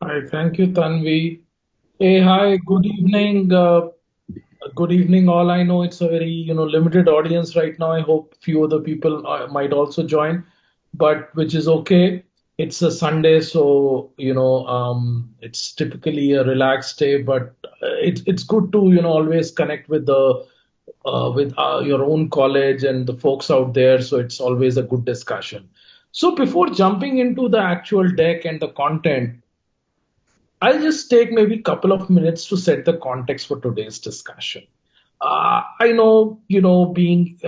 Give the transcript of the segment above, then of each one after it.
Hi, thank you, Tanvi. Hey, hi, good evening. Good evening, all. I know it's a very, limited audience right now. I hope few other people might also join, but which is okay. It's a Sunday, so it's typically a relaxed day, but it's good to always connect with the with your own college and the folks out there. So it's always a good discussion. So before jumping into the actual deck and the content. I'll just take maybe a couple of minutes to set the context for today's discussion. I know, being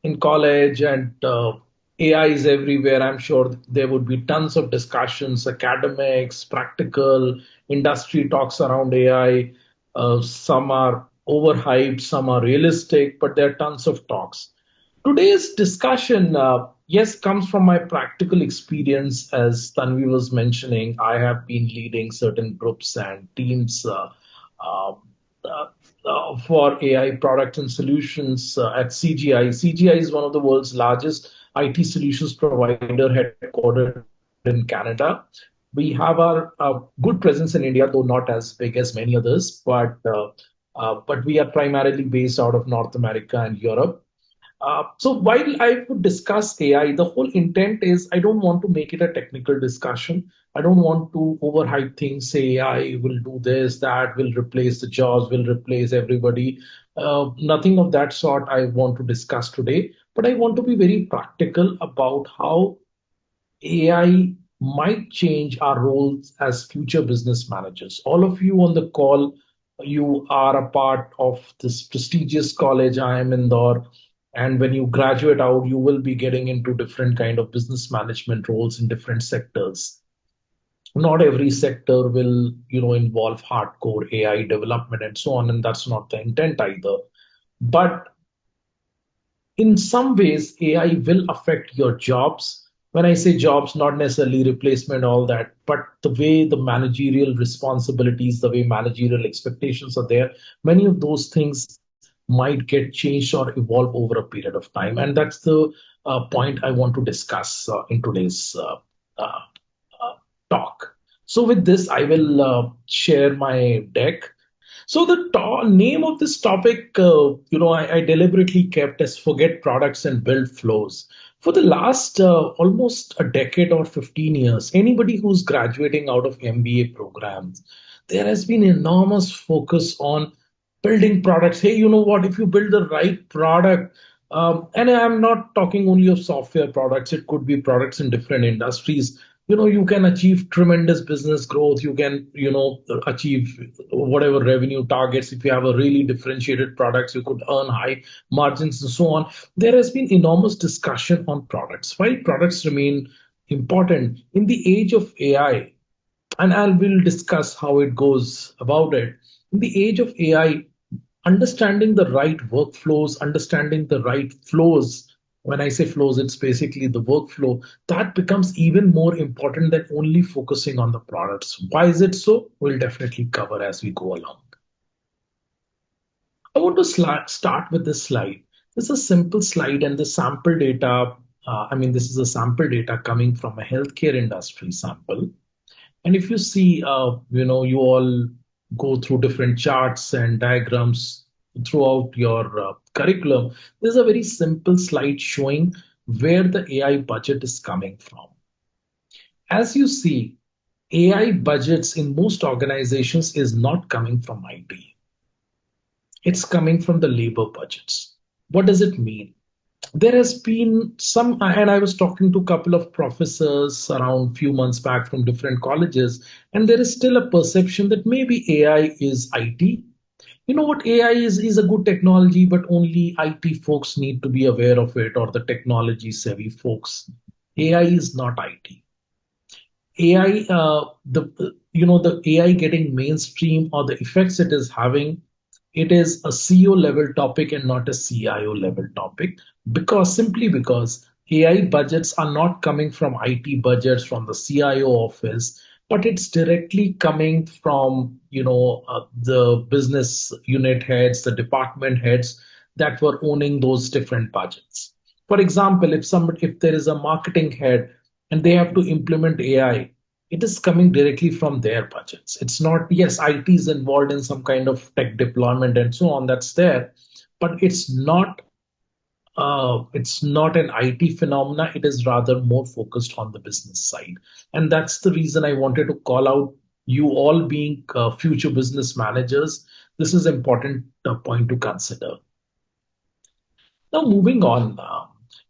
in college and AI is everywhere, I'm sure there would be tons of discussions, academics, practical, industry talks around AI. Some are overhyped, some are realistic, but there are tons of talks. Today's discussion, yes, comes from my practical experience. As Tanvi was mentioning, I have been leading certain groups and teams uh, uh, for AI products and solutions at CGI. CGI is one of the world's largest IT solutions provider headquartered in Canada. We have our good presence in India, though not as big as many others, but we are primarily based out of North America and Europe. So while I would discuss AI, the whole intent is I don't want to make it a technical discussion. I don't want to overhype things, say AI will do this, that will replace the jobs, will replace everybody. Nothing of that sort I want to discuss today, but I want to be very practical about how AI might change our roles as future business managers. All of you on the call, you are a part of this prestigious college. I am in Indore. And when you graduate out, you will be getting into different kind of business management roles in different sectors. Not every sector will, involve hardcore AI development and so on, and that's not the intent either. But in some ways, AI will affect your jobs. When I say jobs, not necessarily replacement, all that, but the way the managerial responsibilities, the way managerial expectations are there, many of those things might get changed or evolve over a period of time. And that's the point I want to discuss in today's uh, uh, talk. So, with this, I will share my deck. So the name of this topic, I deliberately kept as "Forget Products and Build Flows." For the last almost a decade or 15 years, anybody who's graduating out of MBA programs, there has been enormous focus on building products. Hey, you know what? If you build the right product, and I'm not talking only of software products, it could be products in different industries. You can achieve tremendous business growth. You can, achieve whatever revenue targets. If you have a really differentiated products, you could earn high margins and so on. There has been enormous discussion on products. While products remain important in the age of AI, and I will discuss how it goes about it. In the age of AI, understanding the right workflows, understanding the right flows. When I say flows, it's basically the workflow that becomes even more important than only focusing on the products. Why is it so? We'll definitely cover as we go along. I want to start with this slide. This is a simple slide, and the sample data. This is a sample data coming from a healthcare industry sample. And if you see, you all go through different charts and diagrams throughout your curriculum, there's a very simple slide showing where the AI budget is coming from. As you see, AI budgets in most organizations is not coming from IT. It's coming from the labor budgets. What does it mean? There has been some, and I was talking to a couple of professors around a few months back from different colleges, and there is still a perception that maybe AI is IT. You know what? AI is a good technology, but only IT folks need to be aware of it, or the technology savvy folks. AI is not IT. AI, the AI getting mainstream or the effects it is having, it is a CEO level topic and not a CIO level topic, because simply because AI budgets are not coming from IT budgets from the CIO office, but it's directly coming from the business unit heads, the department heads that were owning those different budgets. For example, if there is a marketing head and they have to implement AI, it is coming directly from their budgets. It's not, yes, IT is involved in some kind of tech deployment and so on, that's there, but it's not an IT phenomena. It is rather more focused on the business side. And that's the reason I wanted to call out you all being future business managers. This is important point to consider. Now, moving on,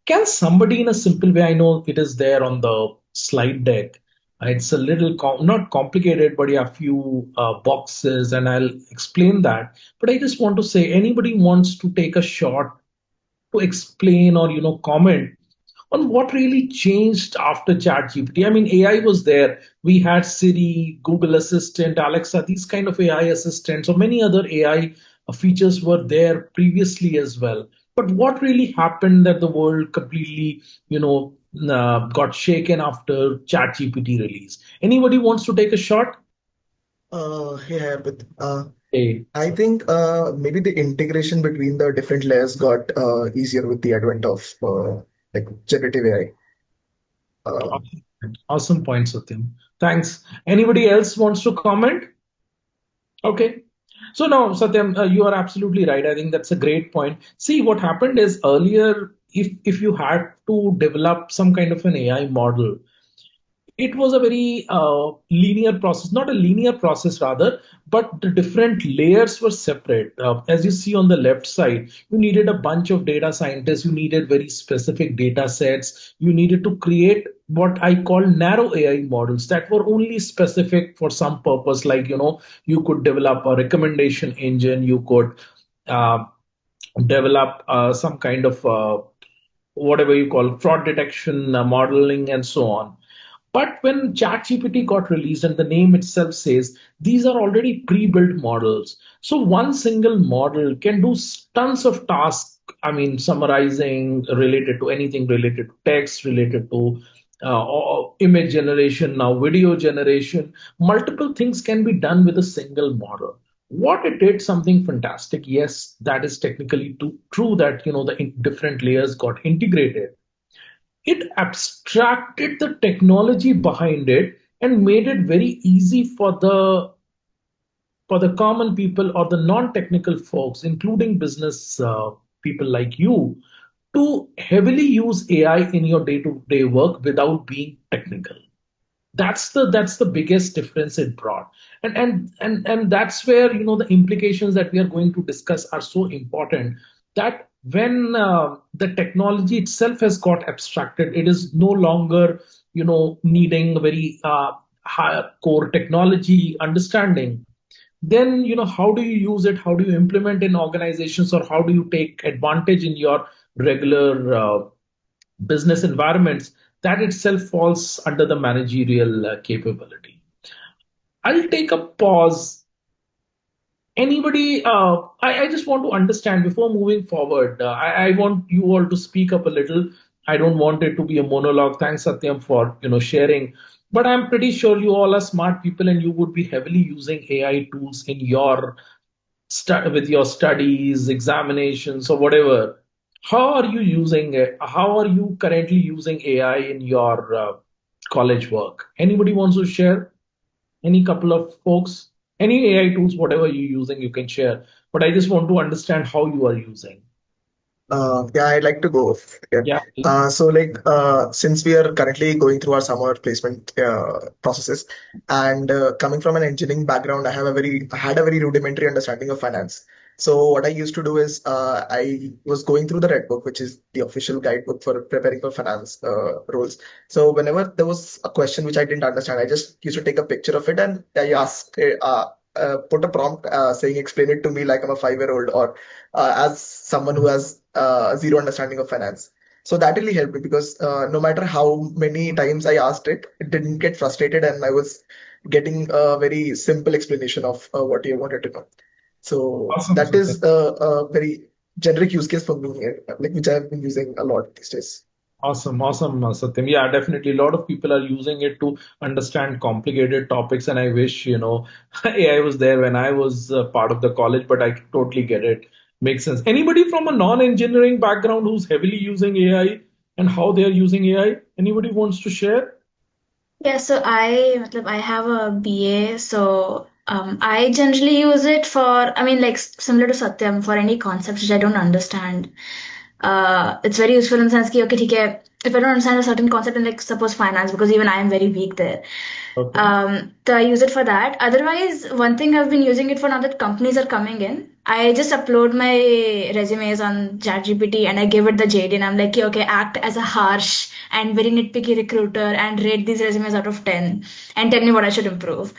can somebody in a simple way, I know it is there on the slide deck. It's a little not complicated, but yeah, a few boxes, and I'll explain that. But I just want to say, anybody wants to take a shot to explain or comment on what really changed after ChatGPT. I mean, AI was there. We had Siri, Google Assistant, Alexa, these kind of AI assistants, or many other AI features were there previously as well. But what really happened that the world completely, got shaken after ChatGPT release? Anybody wants to take a shot? Yeah, but Hey, I think maybe the integration between the different layers got easier with the advent of like generative AI. awesome, awesome point, Satyam. Thanks. Anybody else wants to comment? Okay. So now, Satyam, you are absolutely right. I think that's a great point. See, what happened is earlier, if you had to develop some kind of an AI model, it was a very linear process, not a linear process rather, but the different layers were separate. As you see on the left side, you needed a bunch of data scientists, you needed very specific data sets, you needed to create what I call narrow AI models that were only specific for some purpose, like, you could develop a recommendation engine, you could uh, develop some kind of whatever you call fraud detection modeling and so on. But when ChatGPT got released, and the name itself says these are already pre-built models. So one single model can do tons of tasks. I mean, summarizing related to anything related to text, related to or image generation, now video generation. Multiple things can be done with a single model. What it did, something fantastic. Yes, that is technically true that the different layers got integrated. It abstracted the technology behind it and made it very easy for the common people or the non-technical folks, including business people like you, to heavily use AI in your day-to-day work without being technical. That's the biggest difference it brought. And that's where the implications that we are going to discuss are so important, that when the technology itself has got abstracted, it is no longer needing a very high core technology understanding. Then how do you use it, how do you implement in organizations, or how do you take advantage in your regular business environments, that itself falls under the managerial capability. I'll take a pause. Anybody, I just want to understand before moving forward. I want you all to speak up a little. I don't want it to be a monologue. Thanks, Satyam, for sharing. But I'm pretty sure you all are smart people, and you would be heavily using AI tools in your with your studies, examinations, or whatever. How are you using it? How are you currently using AI in your college work? Anybody wants to share? Any couple of folks? Any AI tools, whatever you're using, you can share. But I just want to understand how you are using. Yeah, I'd like to go. Yeah. Yeah. Since we are currently going through our summer placement processes, and coming from an engineering background, I had a very rudimentary understanding of finance. So what I used to do is I was going through the Red Book, which is the official guidebook for preparing for finance roles. So whenever there was a question which I didn't understand, I just used to take a picture of it and I put a prompt saying, explain it to me like I'm a 5-year-old or as someone who has zero understanding of finance. So that really helped me because no matter how many times I asked it, it didn't get frustrated and I was getting a very simple explanation of what you wanted to know. So Awesome, that Satya. is a very generic use case for me, like which I've been using a lot these days. Awesome, awesome, Satyam. Yeah, definitely. A lot of people are using it to understand complicated topics, and I wish, AI was there when I was part of the college, but I totally get it. Makes sense. Anybody from a non-engineering background who's heavily using AI and how they are using AI? Anybody wants to share? Yeah, so I have a BA, so I generally use it for, I mean, like similar to Satyam, for any concepts which I don't understand. It's very useful in the sense कि, okay, ठीक है, if I don't understand a certain concept in like suppose finance, because even I am very weak there. Okay. So I use it for that. Otherwise, one thing I've been using it for now that companies are coming in, I just upload my resumes on ChatGPT and I give it the JD and I'm like, okay, act as a harsh and very nitpicky recruiter and rate these resumes out of 10 and tell me what I should improve.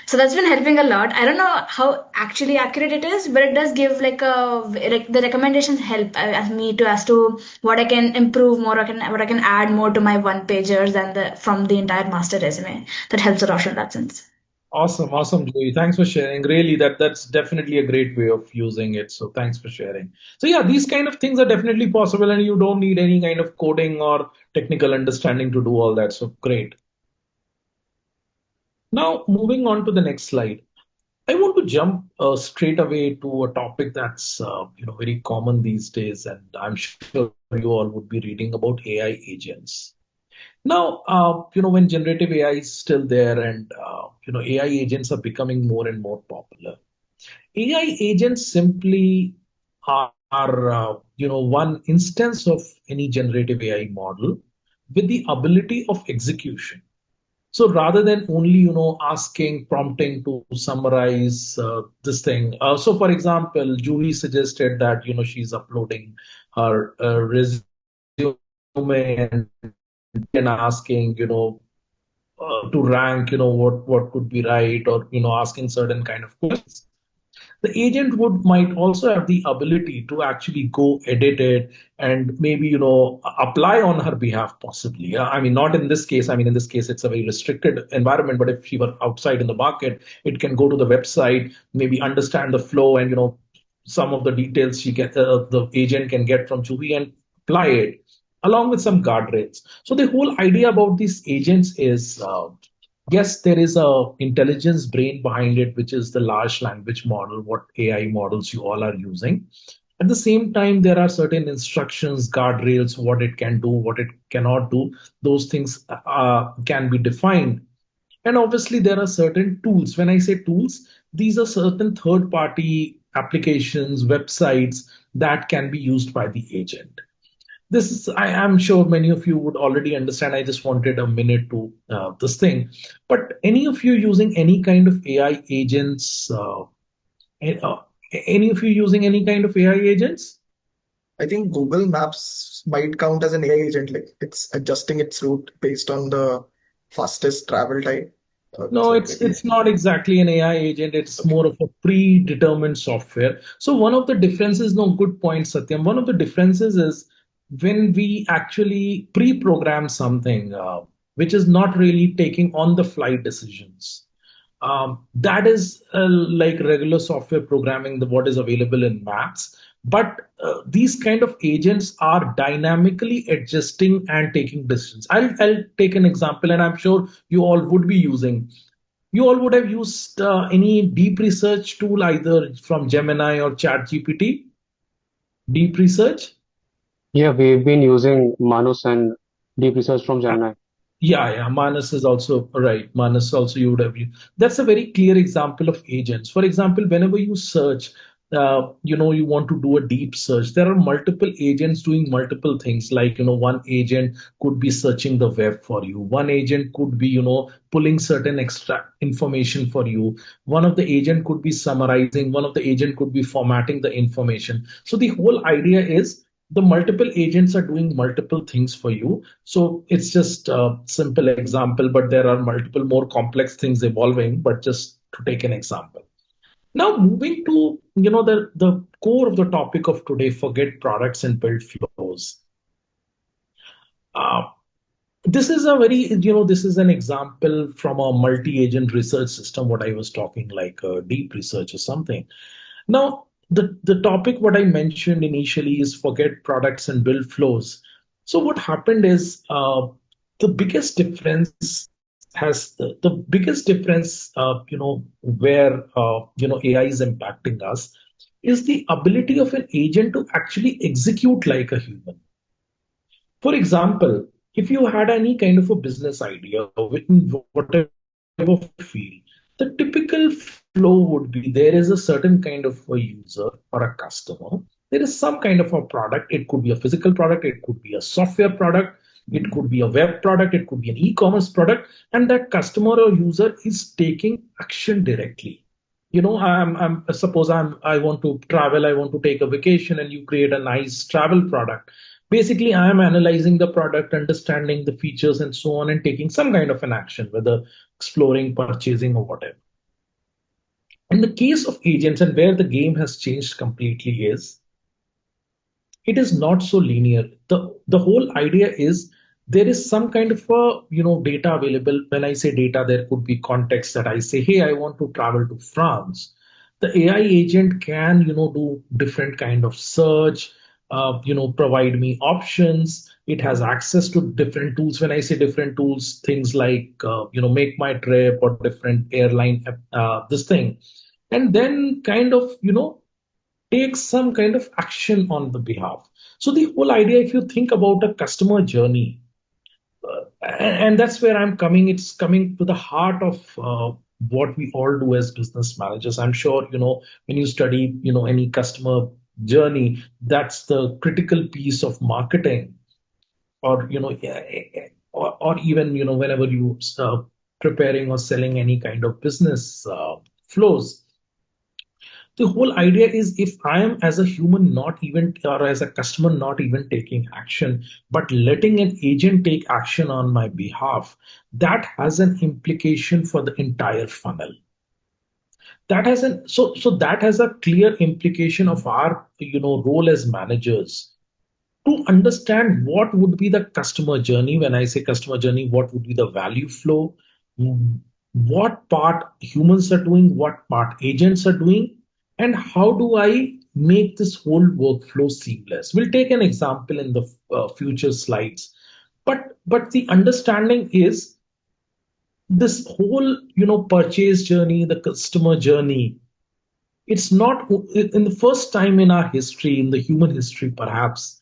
So that's been helping a lot. I don't know how actually accurate it is, but it does give like the recommendations help me to as to what I can improve more, what I can add more to my one pagers than the from the entire master resume. That helps a lot in that sense. Awesome, awesome, Joey. Thanks for sharing. Really, that's definitely a great way of using it. So thanks for sharing. So yeah, these kind of things are definitely possible, and you don't need any kind of coding or technical understanding to do all that. So great. Now moving on to the next slide. I want to jump straight away to a topic that's very common these days, and I'm sure you all would be reading about AI agents. Now, when generative AI is still there, and AI agents are becoming more and more popular. AI agents simply are one instance of any generative AI model with the ability of execution. So rather than only, asking, prompting to summarize this thing. So for example, Julie suggested that, she's uploading her resume and asking, to rank, what could be right, or, asking certain kind of questions. The agent would might also have the ability to actually go edit it and maybe apply on her behalf possibly. Yeah, I mean, not in this case. I mean, in this case it's a very restricted environment, but if she were outside in the market, it can go to the website, maybe understand the flow, and some of the details the agent can get from Juhi and apply it along with some guardrails. So the whole idea about these agents is, yes, there is a intelligence brain behind it, which is the large language model, what AI models you all are using. At the same time, there are certain instructions, guardrails, what it can do, what it cannot do. Those things can be defined. And obviously, there are certain tools. When I say tools, these are certain third party applications, websites that can be used by the agent. This is, I am sure many of you would already understand. I just wanted a minute to this thing. But any of you using any kind of AI agents? Uh, any of you using any kind of AI agents? I think Google Maps might count as an AI agent, like it's adjusting its route based on the fastest travel time. No, So it's maybe, it's not exactly an AI agent. It's okay. more of a predetermined software. So one of the differences, no, good point, Satyam. One of the differences is when we actually pre-program something, which is not really taking on-the-fly decisions. That is like regular software programming, what is available in Maps. But these kind of agents are dynamically adjusting and taking decisions. I'll take an example, and I'm sure you all would be using. You all would have used any deep research tool either from Gemini or ChatGPT. Deep research. Yeah, we've been using Manus and deep research from Gemini. Yeah, yeah, Manas is also right. Manas also you would have used. That's a very clear example of agents. For example, whenever you search, you want to do a deep search, there are multiple agents doing multiple things. Like, one agent could be searching the web for you. One agent could be, pulling certain extra information for you. One of the agent could be summarizing. One of the agent could be formatting the information. So the whole idea is the multiple agents are doing multiple things for you. So it's just a simple example, but there are multiple more complex things evolving, but just to take an example. Now moving to, the core of the topic of today, forget products and build flows. Uh, this is a very, this is an example from a multi-agent research system, what I was talking like deep research or something. Now, the topic what I mentioned initially is forget products and build flows. So what happened is the biggest difference has the biggest difference, where AI is impacting us is the ability of an agent to actually execute like a human. For example. If you had any kind of a business idea in whatever field, the typical flow would be there is a certain kind of a user or a customer. There is some kind of a product. It could be a physical product, it could be a software product, it could be a web product, it could be an e-commerce product, and that customer or user is taking action directly. I'm suppose I want to travel, I want to take a vacation, and you create a nice travel product. Basically, I am analyzing the product, understanding the features and so on, and taking some kind of an action, whether exploring, purchasing, or whatever. In the case of agents, and where the game has changed completely, is it is not so linear. The whole idea is there is some kind of a data available. When I say data, there could be context that I say, hey, I want to travel to France. The AI agent can do different kind of search, provide me options. It has access to different tools. When I say different tools, things like make my trip or different airline this thing, and then kind of take some kind of action on the behalf. So the whole idea, if you think about a customer journey, and that's where I'm coming, it's coming to the heart of what we all do as business managers. I'm sure, when you study, any customer journey, that's the critical piece of marketing, or, or even, whenever you preparing or selling any kind of business flows. The whole idea is, if I am as a human not even, or as a customer not even taking action, but letting an agent take action on my behalf, that has an implication for the entire funnel. That has a clear implication of our role as managers to understand what would be the customer journey. When I say customer journey, what would be the value flow, what part humans are doing, what part agents are doing, and how do I make this whole workflow seamless. We'll take an example in the future slides, but the understanding is this whole purchase journey, the customer journey. It's not in the first time in our history, in the human history perhaps,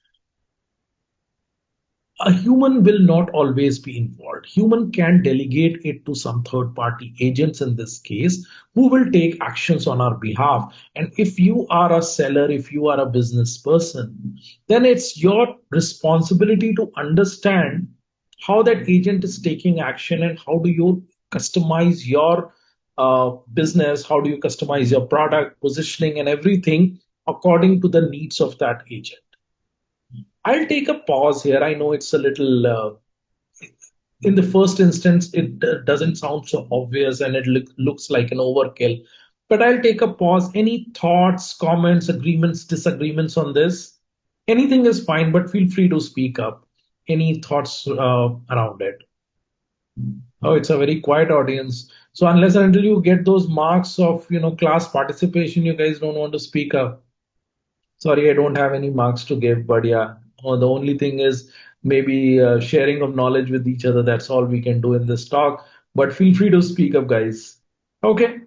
a human will not always be involved. Human can delegate it to some third party agents in this case, who will take actions on our behalf. And if you are a seller, if you are a business person, then it's your responsibility to understand how that agent is taking action, and how do you customize your business, how do you customize your product positioning and everything according to the needs of that agent. I'll take a pause here. I know it's a little, in the first instance, it doesn't sound so obvious, and it looks like an overkill. But I'll take a pause. Any thoughts, comments, agreements, disagreements on this? Anything is fine, but feel free to speak up. Any thoughts around it? Oh, it's a very quiet audience. So unless and until you get those marks of class participation, you guys don't want to speak up. Sorry, I don't have any marks to give, but yeah, the only thing is maybe sharing of knowledge with each other. That's all we can do in this talk. But feel free to speak up, guys. Okay,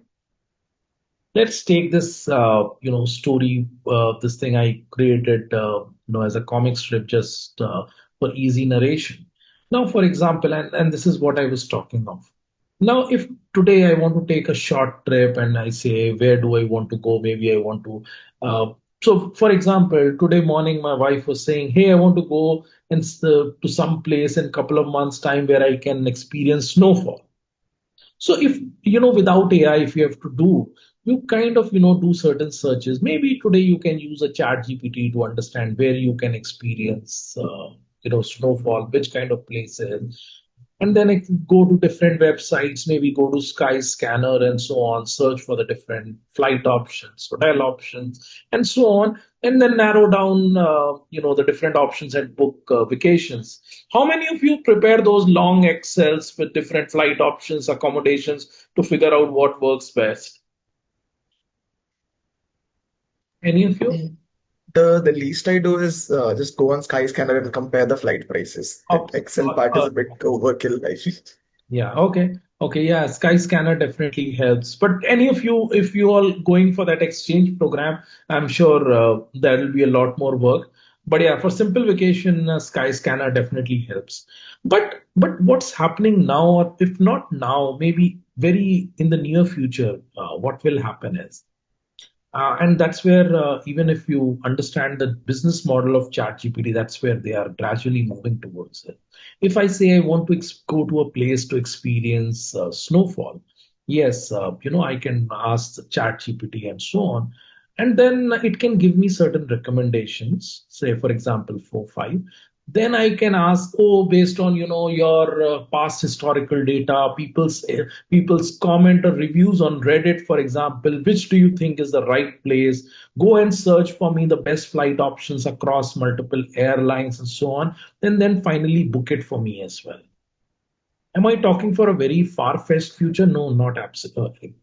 let's take this, story, this thing I created, as a comic strip, just for easy narration. Now, for example, and this is what I was talking of. Now, if today I want to take a short trip and I say, where do I want to go? Maybe I want to. So, for example, today morning my wife was saying, hey, I want to go to some place in a couple of months' time where I can experience snowfall. So if without AI, if you have to do, you kind of do certain searches. Maybe today you can use a chat GPT to understand where you can experience snowfall, which kind of places. And then it go to different websites, maybe go to Skyscanner and so on, search for the different flight options, hotel options, and so on, and then narrow down, the different options and book vacations. How many of you prepare those long Excels with different flight options, accommodations to figure out what works best? Any of you? The least I do is just go on Skyscanner and compare the flight prices. That Okay. Excel part is a bit overkill, I feel. Yeah, okay. Okay, yeah, Skyscanner definitely helps. But any of you, if you all going for that exchange program, I'm sure there will be a lot more work. But yeah, for simple vacation, Skyscanner definitely helps. But what's happening now, or if not now, maybe very in the near future, what will happen is, and that's where, even if you understand the business model of ChatGPT, that's where they are gradually moving towards it. If I say I want to go to a place to experience snowfall, yes, I can ask the ChatGPT and so on, and then it can give me certain recommendations. Say, for example, 4, 5. Then I can ask, oh, based on your past historical data, people's comment or reviews on Reddit, for example, which do you think is the right place? Go and search for me the best flight options across multiple airlines and so on, and then finally book it for me as well. Am I talking for a very far-fetched future? No, not absolutely.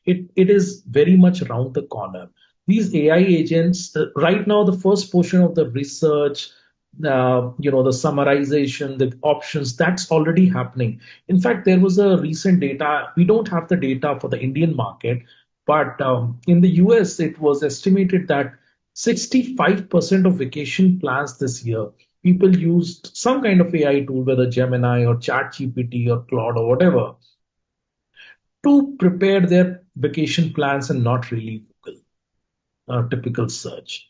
It is very much around the corner. These AI agents, right now, the first portion of the research, the summarization, the options, that's already happening. In fact, there was a recent data. We don't have the data for the Indian market, but in the US, it was estimated that 65% of vacation plans this year people used some kind of AI tool, whether Gemini or ChatGPT or Claude or whatever, to prepare their vacation plans and not really Google typical search.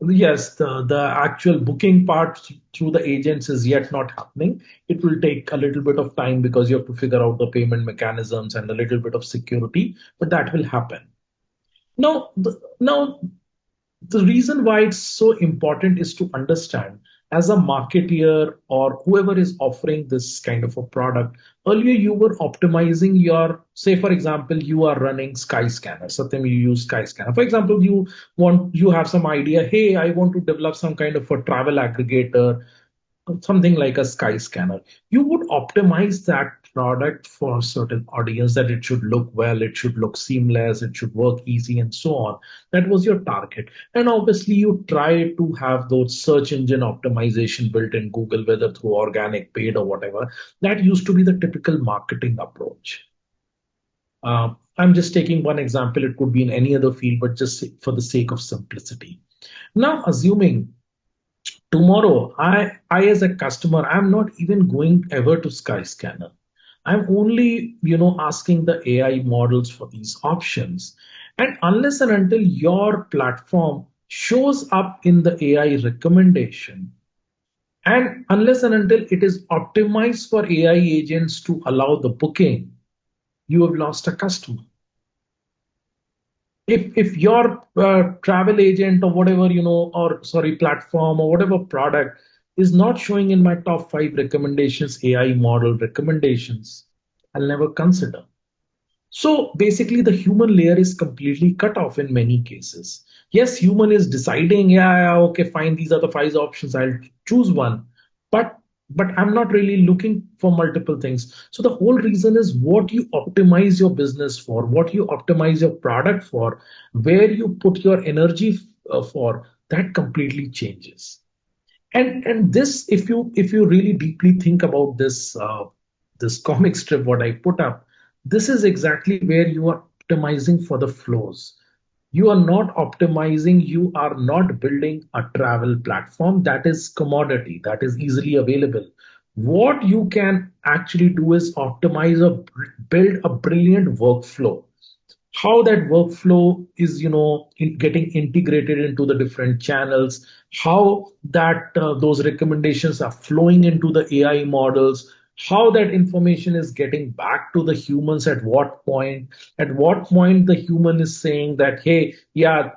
Yes, the actual booking part through the agents is yet not happening. It will take a little bit of time because you have to figure out the payment mechanisms and a little bit of security, but that will happen. Now, the reason why it's so important is to understand as a marketeer or whoever is offering this kind of a product. Earlier you were optimizing your, say for example, you are running Skyscanner. Satyam, you use Skyscanner. For example, you have some idea, hey, I want to develop some kind of a travel aggregator, something like a Skyscanner. You would optimize that product for a certain audience, that it should look well, it should look seamless, it should work easy, and so on. That was your target. And obviously, you try to have those search engine optimization built in Google, whether through organic, paid, or whatever. That used to be the typical marketing approach. I'm just taking one example. It could be in any other field, but just for the sake of simplicity. Now, assuming tomorrow I as a customer, I'm not even going ever to Skyscanner. I'm only asking the AI models for these options, and unless and until your platform shows up in the AI recommendation, and unless and until it is optimized for AI agents to allow the booking, you have lost a customer. If your travel agent or whatever, or sorry, platform or whatever product is not showing in my top 5 recommendations, AI model recommendations, I'll never consider. So basically, the human layer is completely cut off in many cases. Yes, human is deciding, yeah, yeah, okay, fine, these are the 5 options, I'll choose one. But I'm not really looking for multiple things. So the whole reason is what you optimize your business for, what you optimize your product for, where you put your energy for, that completely changes. And this, if you really deeply think about this comic strip what I put up, this is exactly where you are optimizing for the flows. You are not optimizing, you are not building a travel platform that is commodity, that is easily available. What you can actually do is optimize or build a brilliant workflow. How that workflow is getting integrated into the different channels, how that those recommendations are flowing into the AI models, how that information is getting back to the humans, at what point the human is saying that, hey, yeah,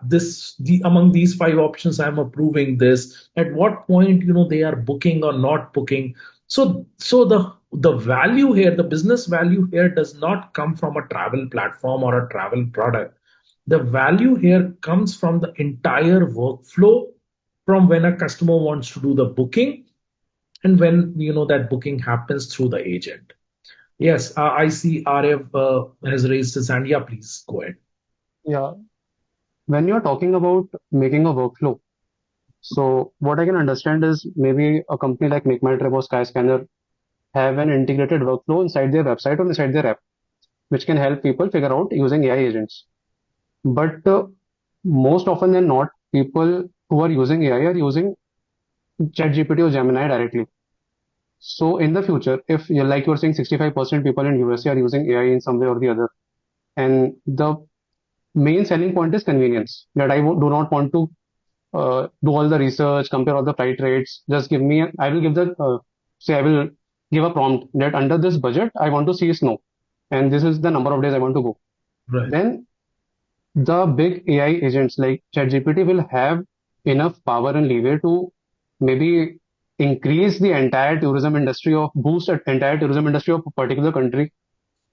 among these 5 options I'm approving this, at what point they are booking or not booking. So the value here, the business value here does not come from a travel platform or a travel product. The value here comes from the entire workflow, from when a customer wants to do the booking and when that booking happens through the agent. Yes, I see Aryav has raised his hand. Yeah, please go ahead. Yeah, when you're talking about making a workflow, so what I can understand is maybe a company like Make My Trip or Skyscanner have an integrated workflow inside their website or inside their app, which can help people figure out using AI agents. But most often than not, people who are using AI are using ChatGPT or Gemini directly. So in the future, if you like you're saying 65% people in USA are using AI in some way or the other, and the main selling point is convenience. That do not want to do all the research, compare all the flight rates. Just give me, I will give the, say, I will give a prompt that under this budget, I want to see snow. And this is the number of days I want to go. Right. Then the big AI agents like ChatGPT will have enough power and leeway to maybe increase the entire tourism industry of boost the entire tourism industry of a particular country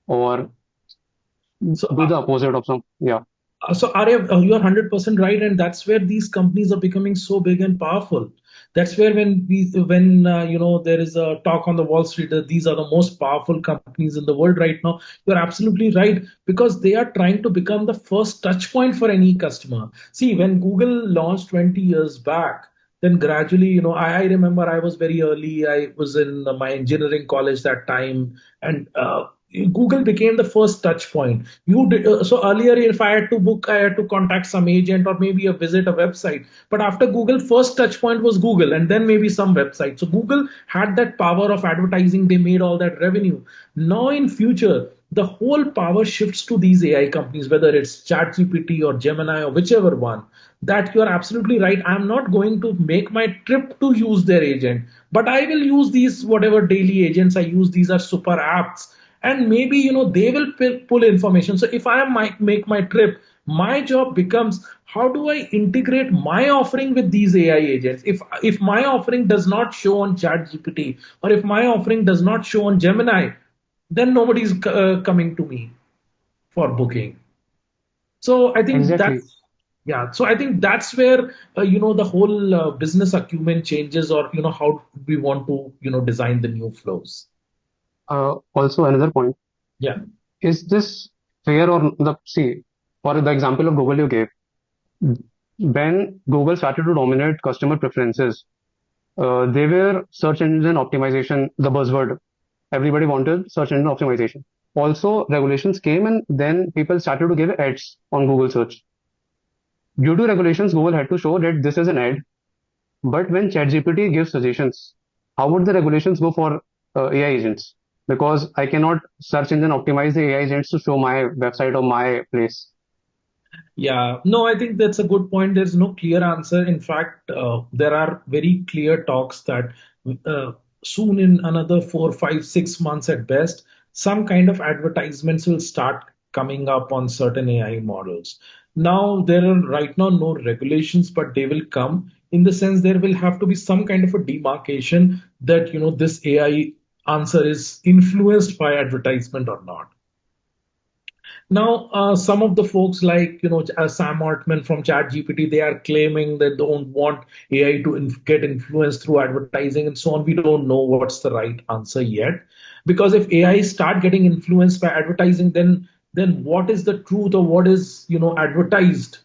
or So, do the opposite of some, yeah. So Arya, you are 100% right, and that's where these companies are becoming so big and powerful. That's where when there is a talk on the Wall Street that these are the most powerful companies in the world right now. You're absolutely right because they are trying to become the first touch point for any customer. See, when Google launched 20 years back, then gradually, I remember I was very early. I was in my engineering college that time, and Google became the first touch point. So earlier, if I had to book, I had to contact some agent or maybe a visit a website. But after Google, first touch point was Google, and then maybe some website. So Google had that power of advertising. They made all that revenue. Now in future, the whole power shifts to these AI companies, whether it's ChatGPT or Gemini or whichever one. That you are absolutely right. I'm not going to make my trip to use their agent, but I will use these whatever daily agents I use. These are super apps, and maybe they will pull information. So if I might make my trip, my job becomes how do I integrate my offering with these AI agents. If my offering does not show on ChatGPT or if my offering does not show on Gemini, then nobody's coming to me for booking. So I think Exactly. that's yeah. So I think that's where the whole business acumen changes, or how we want to design the new flows. Also another point, Yeah. is this fair or the, see, for the example of Google you gave, when Google started to dominate customer preferences, they were search engine optimization, the buzzword. Everybody wanted search engine optimization. Also, regulations came and then people started to give ads on Google search. Due to regulations, Google had to show that this is an ad. But when ChatGPT gives suggestions, how would the regulations go for AI agents? Because I cannot search engine optimize the AI agents to show my website or my place. Yeah, no, I think that's a good point. There's no clear answer. In fact, there are very clear talks that uh, soon, in another 4, 5, 6 months at best, some kind of advertisements will start coming up on certain AI models. Now, there are right now no regulations, but they will come in the sense there will have to be some kind of a demarcation that, this AI answer is influenced by advertisement or not. Now, some of the folks like Sam Altman from ChatGPT, they are claiming they don't want AI to get influenced through advertising and so on. We don't know what's the right answer yet, because if AI start getting influenced by advertising, then what is the truth or what is advertised?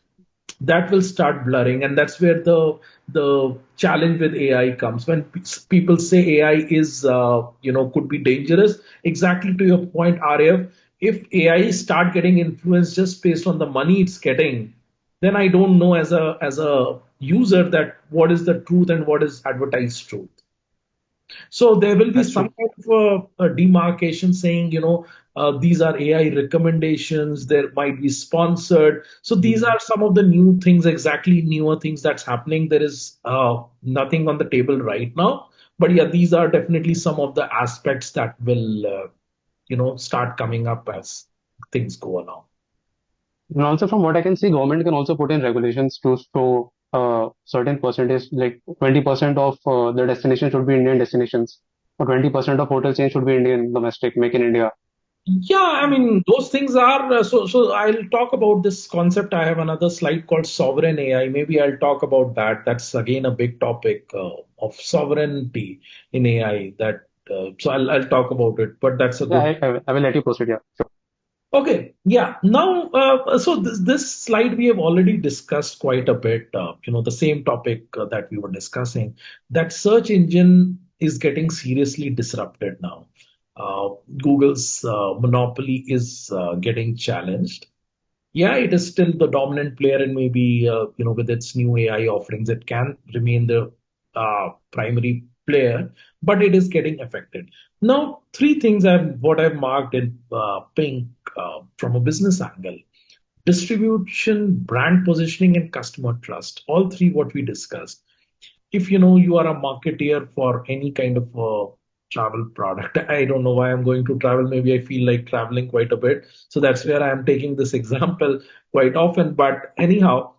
That will start blurring, and that's where the challenge with AI comes. When people say AI is could be dangerous, exactly to your point, Aryav, if AI start getting influenced just based on the money it's getting, then I don't know as a user that what is the truth and what is advertised truth. So there will be That's some true. kind of a demarcation saying, these are AI recommendations. There might be sponsored. So these are some of the new things, exactly newer things that's happening. There is nothing on the table right now, but yeah, these are definitely some of the aspects that will, start coming up as things go along. And also, from what I can see, government can also put in regulations to show a certain percentage, like 20% of the destination should be Indian destinations, or 20% of hotel chain should be Indian domestic, make in India. Yeah, I mean, those things are so I'll talk about this concept. I have another slide called sovereign AI. Maybe I'll talk about that. That's again a big topic of sovereignty in AI. So I'll talk about it, but that's a Yeah, good. I will let you proceed. Yeah, sure. Okay, yeah. Now, so this slide we have already discussed quite a bit. The same topic that we were discussing, that search engine is getting seriously disrupted now. Google's monopoly is getting challenged. Yeah, it is still the dominant player, and maybe with its new AI offerings, it can remain the primary player, but it is getting affected. Now, three things I've marked in pink from a business angle: distribution, brand positioning, and customer trust. All three what we discussed. If you are a marketeer for any kind of travel product, I don't know why I'm going to travel. Maybe I feel like traveling quite a bit, so that's where I'm taking this example quite often. But anyhow,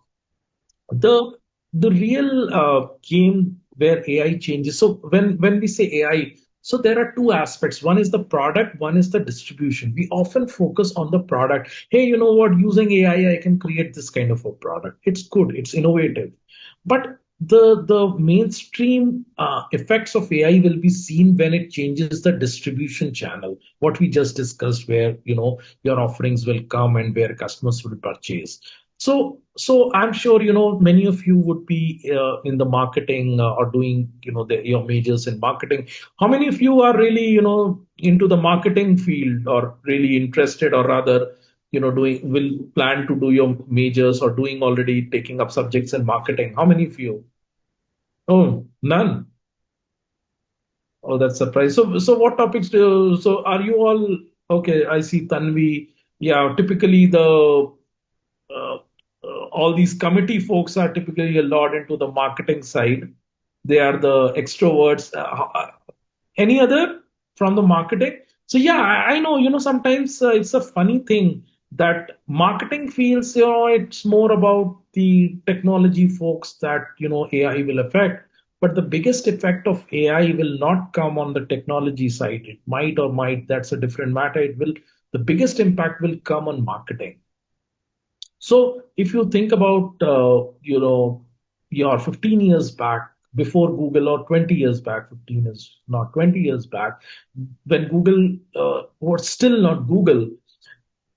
the the real game where AI changes. So when we say AI, so there are two aspects. One is the product, one is the distribution. We often focus on the product. Hey, you know what? Using AI, I can create this kind of a product. It's good. It's innovative. But the mainstream effects of AI will be seen when it changes the distribution channel. What we just discussed, where your offerings will come and where customers will purchase. So I'm sure many of you would be in the marketing or doing your majors in marketing. How many of you are really into the marketing field or really interested, or rather doing will plan to do your majors or doing already taking up subjects in marketing? How many of you? Oh, none. Oh, that's surprise. So what topics so are you all okay? I see Tanvi. Yeah, typically uh, all these committee folks are typically a lot into the marketing side. They are the extroverts. Any other from the marketing? So yeah, I know. Sometimes it's a funny thing that marketing feels it's more about the technology folks that AI will affect. But the biggest effect of AI will not come on the technology side. It might or might. That's a different matter. It will. The biggest impact will come on marketing. So if you think about, your 15 years back before Google, or 20 years back, 15 is not 20 years back, when Google was still not Google,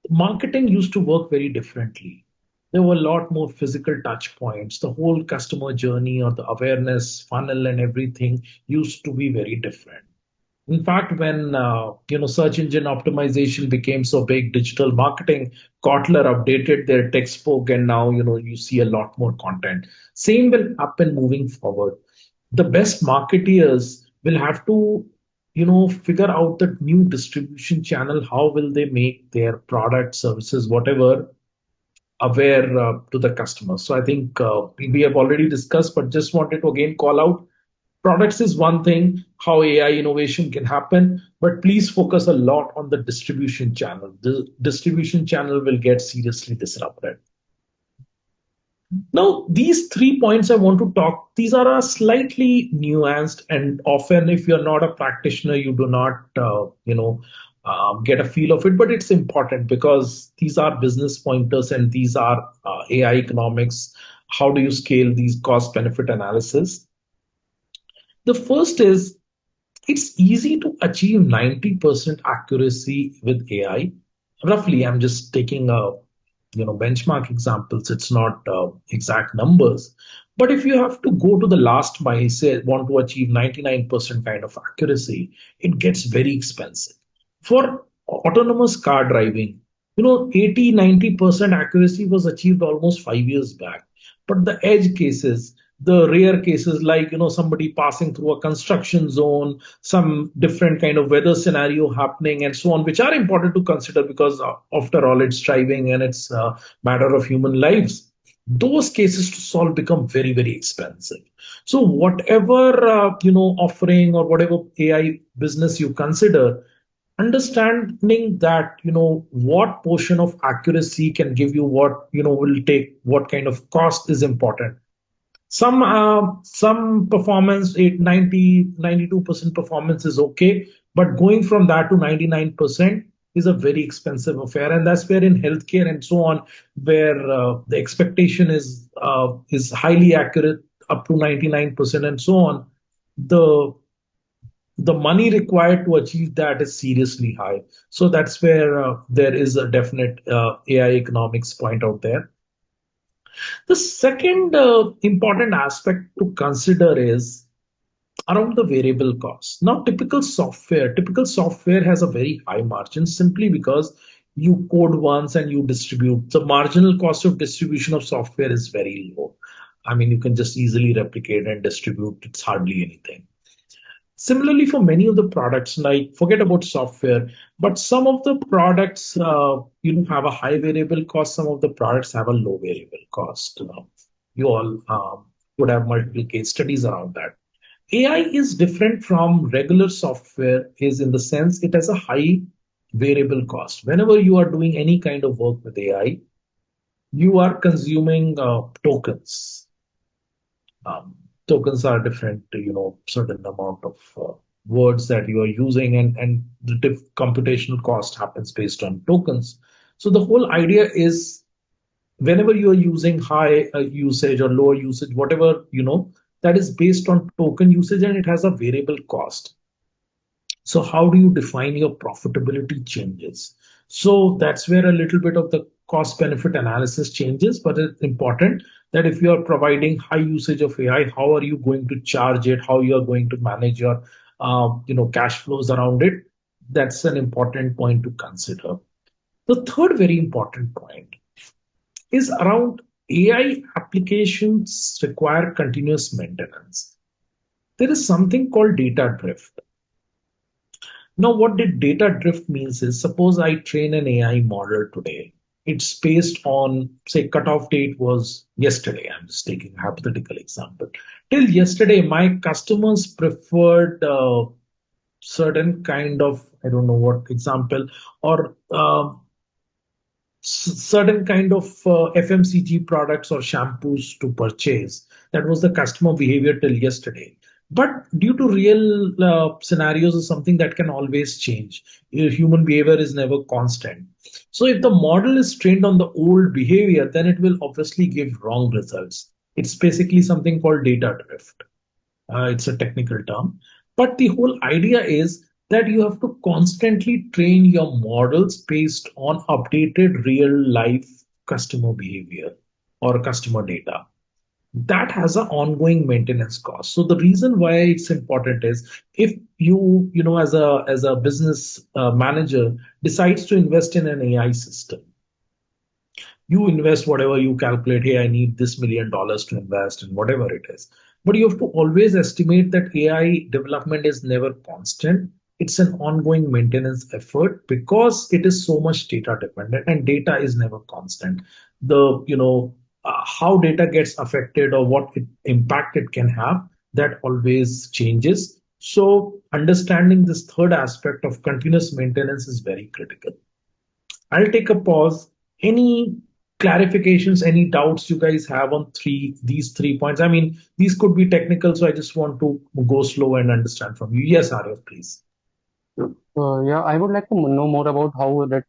marketing used to work very differently. There were a lot more physical touch points. The whole customer journey or the awareness funnel and everything used to be very different. In fact, when search engine optimization became so big, digital marketing, Kotler updated their textbook, and now you see a lot more content. Same will happen moving forward. The best marketeers will have to figure out the new distribution channel. How will they make their product, services, whatever, aware to the customer? So I think we have already discussed, but just wanted to again call out: products is one thing, how AI innovation can happen, but please focus a lot on the distribution channel. The distribution channel will get seriously disrupted. Now, these 3 points I want to talk, these are a slightly nuanced, and often if you're not a practitioner, you do not, get a feel of it, but it's important because these are business pointers and these are AI economics. How do you scale these cost benefit analysis? The first is, it's easy to achieve 90% accuracy with AI. Roughly, I'm just taking a benchmark examples. It's not exact numbers. But if you have to go to the last mile, say want to achieve 99% kind of accuracy, it gets very expensive. For autonomous car driving, 80, 90% accuracy was achieved almost 5 years back. But the edge cases, the rare cases like somebody passing through a construction zone, some different kind of weather scenario happening, and so on, which are important to consider because after all, it's driving and it's a matter of human lives. Those cases to solve become very, very expensive. So whatever offering or whatever AI business you consider, understanding that what portion of accuracy can give you what will take what kind of cost is important. Some performance, 8 90 92% performance is okay, but going from that to 99% is a very expensive affair, and that's where in healthcare and so on, where the expectation is highly accurate up to 99% and so on, the the money required to achieve that is seriously high. So that's where there is a definite AI economics point out there. The second important aspect to consider is around the variable cost. Now, typical software has a very high margin simply because you code once and you distribute. The marginal cost of distribution of software is very low. I mean, you can just easily replicate and distribute. It's hardly anything. Similarly, for many of the products, like forget about software, but some of the products, have a high variable cost. Some of the products have a low variable cost. You all would have multiple case studies around that. AI is different from regular software is in the sense it has a high variable cost. Whenever you are doing any kind of work with AI, you are consuming tokens. Um, Tokens are different, certain amount of words that you are using, and the computational cost happens based on tokens. So the whole idea is whenever you are using high usage or lower usage, whatever, that is based on token usage and it has a variable cost. So how do you define your profitability changes? So that's where a little bit of the cost benefit analysis changes, but it's important that if you are providing high usage of AI, how are you going to charge it? How you are going to manage your, cash flows around it? That's an important point to consider. The third very important point is around AI applications require continuous maintenance. There is something called data drift. Now, what did data drift means is suppose I train an AI model today. It's based on, say, cutoff date was yesterday. I'm just taking a hypothetical example. Till yesterday, my customers preferred certain kind of, I don't know what example, or certain kind of FMCG products or shampoos to purchase. That was the customer behavior till yesterday. But due to real scenarios is something that can always change. Human behavior is never constant. So if the model is trained on the old behavior, then it will obviously give wrong results. It's basically something called data drift. It's a technical term. But the whole idea is that you have to constantly train your models based on updated real life customer behavior or customer data. That has an ongoing maintenance cost. So the reason why it's important is if as a business manager decides to invest in an AI system, you invest whatever you calculate. Hey, I need this $1 million to invest and whatever it is. But you have to always estimate that AI development is never constant. It's an ongoing maintenance effort because it is so much data dependent and data is never constant. How data gets affected or what impact it can have, that always changes. So understanding this third aspect of continuous maintenance is very critical. I'll take a pause. Any clarifications, any doubts you guys have on these 3 points? I mean, these could be technical, so I just want to go slow and understand from you. Yes, Arif, please. Yeah, I would like to know more about how that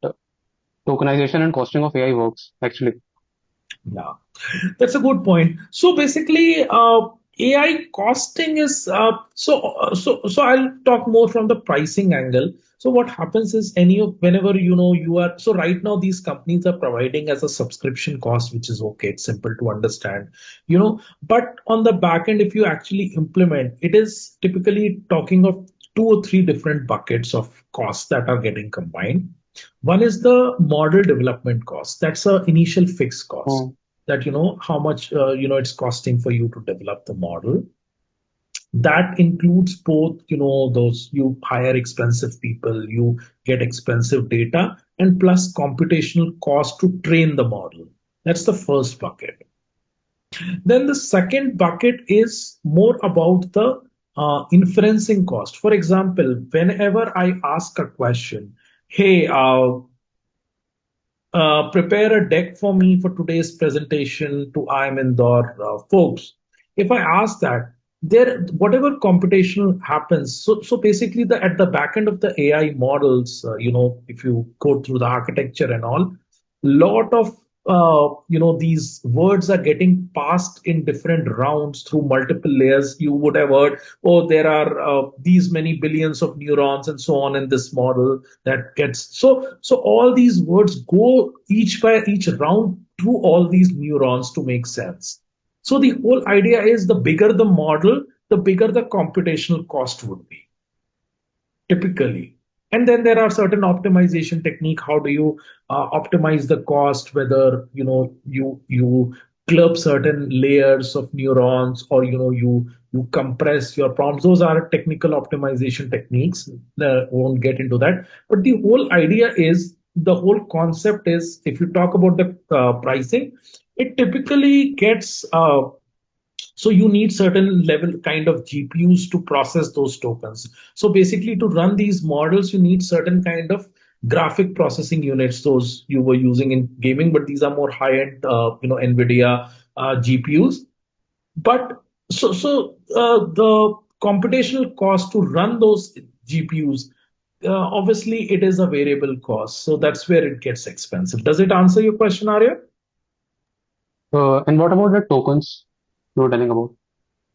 tokenization and costing of AI works, actually. Yeah, that's a good point. So basically, AI costing is so I'll talk more from the pricing angle. So what happens is whenever you are, so right now these companies are providing as a subscription cost, which is okay. It's simple to understand, but on the back end, if you actually implement, it is typically talking of two or three different buckets of costs that are getting combined. One is the model development cost. That's a initial fixed cost Hmm. that how much it's costing for you to develop the model. That includes both those you hire expensive people, you get expensive data, and plus computational cost to train the model. That's the first bucket. Then the second bucket is more about the inferencing cost. For example, whenever I ask a question, hey, prepare a deck for me for today's presentation to I am Indore folks. If I ask that, there whatever computation happens, so basically the at the back end of the AI models, if you go through the architecture and all, lot of these words are getting passed in different rounds through multiple layers. You would have heard, oh, there are these many billions of neurons and so on in this model that gets so all these words go each by each round through all these neurons to make sense. So the whole idea is the bigger the model, the bigger the computational cost would be typically. And then there are certain optimization technique. How do you optimize the cost? Whether you club certain layers of neurons, or you compress your prompts. Those are technical optimization techniques. Won't get into that, but the whole idea is, the whole concept is, if you talk about the pricing, it typically gets so you need certain level kind of GPUs to process those tokens. So basically, to run these models, you need certain kind of graphic processing units, those you were using in gaming, but these are more high-end, NVIDIA GPUs. But the computational cost to run those GPUs, obviously, it is a variable cost. So that's where it gets expensive. Does it answer your question, Arya? And what about the tokens you were telling about?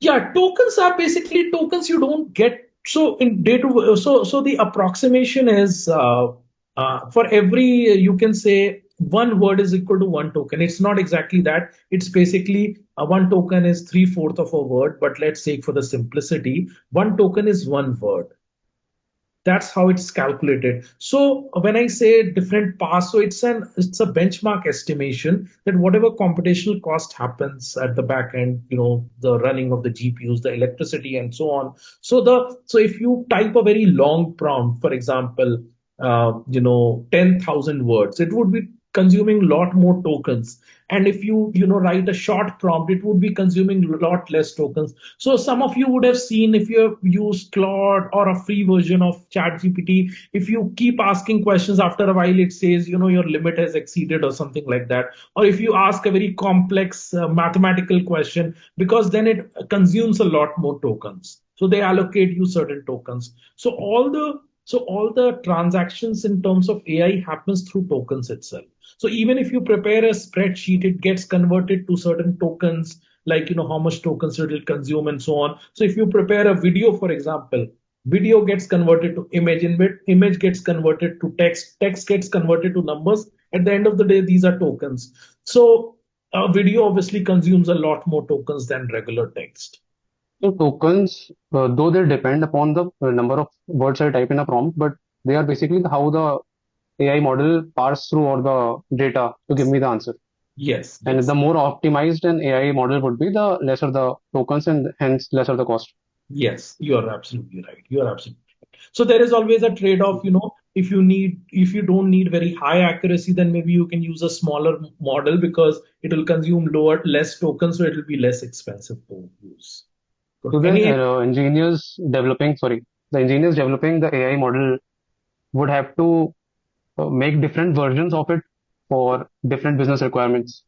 Yeah, tokens are basically tokens you don't get. So in data, so the approximation is, for every, you can say one word is equal to one token. It's not exactly that. It's basically one token is three-fourth of a word. But let's say for the simplicity, one token is one word. That's how it's calculated. So when I say different paths, so it's a benchmark estimation that whatever computational cost happens at the back end, the running of the GPUs, the electricity, and so on. So if you type a very long prompt, for example, 10,000 words, it would be consuming a lot more tokens. And if you write a short prompt, it would be consuming a lot less tokens. So some of you would have seen, if you have used Claude or a free version of ChatGPT, if you keep asking questions, after a while it says, your limit has exceeded or something like that. Or if you ask a very complex mathematical question, because then it consumes a lot more tokens. So they allocate you certain tokens. So all the transactions in terms of AI happens through tokens itself. So even if you prepare a spreadsheet, it gets converted to certain tokens, like how much tokens it will consume and so on. So if you prepare a video, for example, video gets converted to image, image gets converted to text gets converted to numbers. At the end of the day, these are tokens. So video obviously consumes a lot more tokens than regular text. So tokens, though they depend upon the number of words I type in a prompt, but they are basically how the AI model parse through all the data to give me the answer. Yes, And yes. the more optimized an AI model would be, the lesser the tokens and hence lesser the cost. Yes, you are absolutely right. You are absolutely right. So there is always a trade-off, if you don't need very high accuracy, then maybe you can use a smaller model, because it will consume less tokens, so it will be less expensive to use. Good. So then Any the engineers developing the AI model would have to make different versions of it for different business requirements.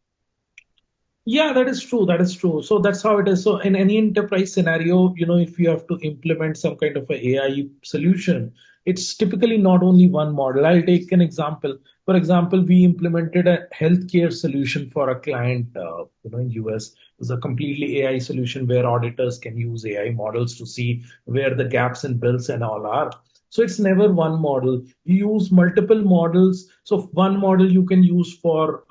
Yeah, that is true. That is true. So that's how it is. So in any enterprise scenario, if you have to implement some kind of a AI solution, it's typically not only one model. I'll take an example. For example, we implemented a healthcare solution for a client, in US. It was a completely AI solution where auditors can use AI models to see where the gaps in bills and all are. So it's never one model. You use multiple models. So one model you can use for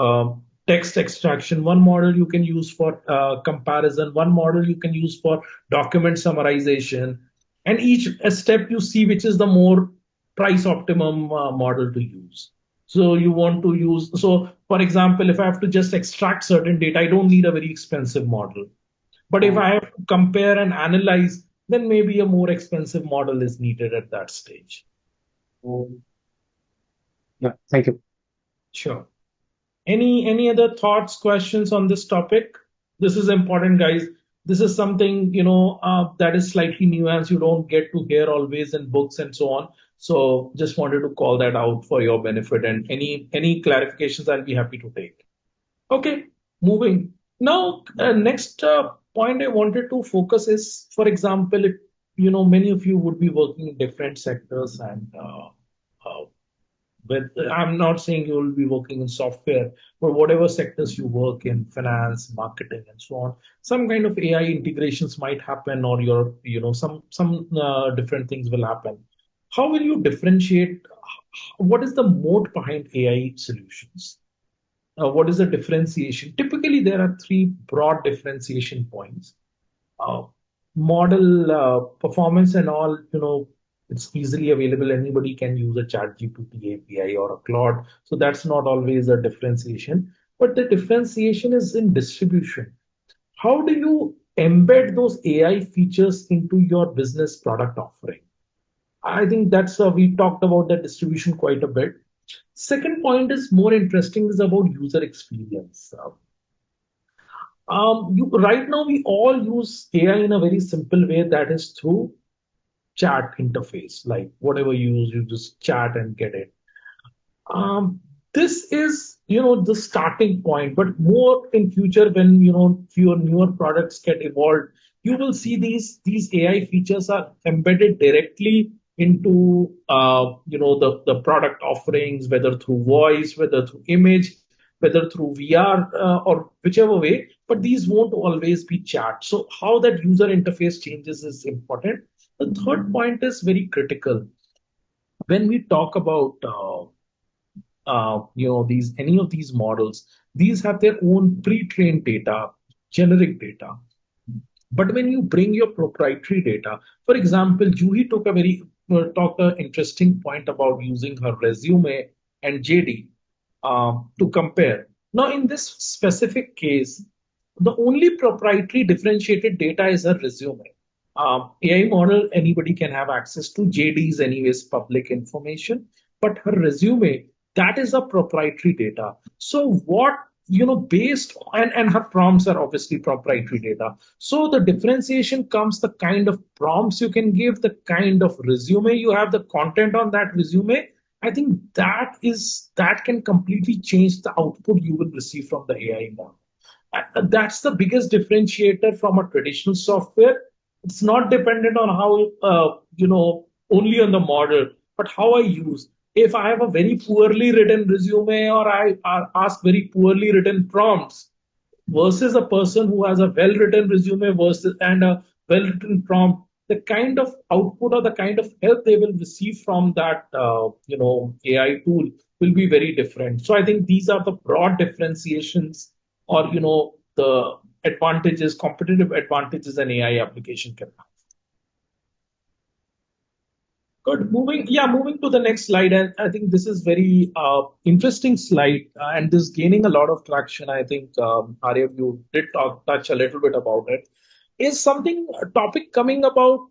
text extraction, one model you can use for comparison, one model you can use for document summarization, and each step you see which is the more price optimum model to use. So you want to use, so for example, if I have to just extract certain data, I don't need a very expensive model. But if I have to compare and analyze, then maybe a more expensive model is needed at that stage. Yeah, thank you. Sure. Any other thoughts, questions on this topic? This is important, guys. This is something that is slightly nuanced. You don't get to hear always in books and so on. So just wanted to call that out for your benefit. And any clarifications, I'll be happy to take. Okay, moving. Now, next point I wanted to focus is, for example, if, many of you would be working in different sectors, and but I'm not saying you will be working in software, but whatever sectors you work in, finance, marketing, and so on, some kind of AI integrations might happen, or some different things will happen. How will you differentiate? What is the moat behind AI solutions? What is the differentiation? Typically, there are three broad differentiation points. Uh, Model performance and all, it's easily available. Anybody can use a chat GPT API or a Claude. So that's not always a differentiation. but the differentiation is in distribution. How do you embed those AI features into your business product offering? I think that's we talked about that distribution quite a bit. Second point is more interesting is about user experience. Right now we all use AI in a very simple way, that is through chat interface. Like whatever you use, you just chat and get it. Um, this is, the starting point, but more in future when, your newer products get evolved, you will see these AI features are embedded directly into, the product offerings, whether through voice, whether through image, whether through VR, or whichever way, but these won't always be chat. So how that user interface changes is important. The third point is very critical. When we talk about these any of these models, these have their own pre-trained data, generic data. But when you bring your proprietary data, for example, Juhi took a very talked an interesting point about using her resume and JD to compare. Now, in this specific case, the only proprietary differentiated data is her resume. AI model, anybody can have access to. JD anyways public information, but her resume, that is a proprietary data. So what, based and her prompts are obviously proprietary data. So the differentiation comes the kind of prompts you can give, the kind of resume you have, the content on that resume. I think that can completely change the output you will receive from the AI model. That's the biggest differentiator from a traditional software. It's not dependent on how, only on the model, but how I use. If I have a very poorly written resume, or I ask very poorly written prompts, versus a person who has a well-written resume versus and a well-written prompt, the kind of output or the kind of help they will receive from that, AI tool will be very different. So I think these are the broad differentiations, or the advantages, competitive advantages an AI application can have. Good. Moving to the next slide, and I think this is very interesting slide, and this is gaining a lot of traction. I think Arya, you did touch a little bit about it. Is something a topic coming about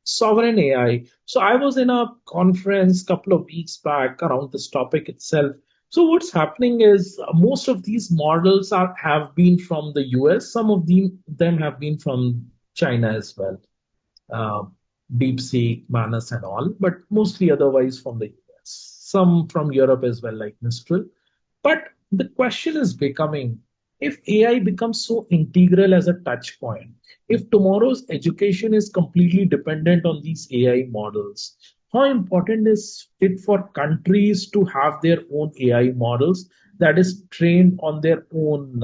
sovereign AI? So I was in a conference a couple of weeks back around this topic itself. So what's happening is most of these models have been from the US. Some of them have been from China as well. uh, DeepSeek, Manus, and all, but mostly otherwise from the US. Some from Europe as well, like Mistral. But the question is becoming, if AI becomes so integral as a touch point, if tomorrow's education is completely dependent on these AI models, how important is it for countries to have their own AI models that is trained on their own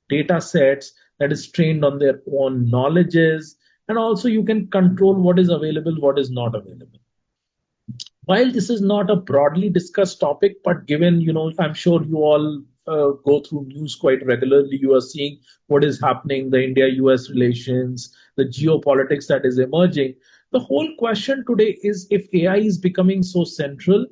data sets, that is trained on their own knowledges, and also you can control what is available, what is not available. While this is not a broadly discussed topic, but given, I'm sure you all go through news quite regularly, you are seeing what is happening, the India-US relations, the geopolitics that is emerging. The whole question today is, if AI is becoming so central,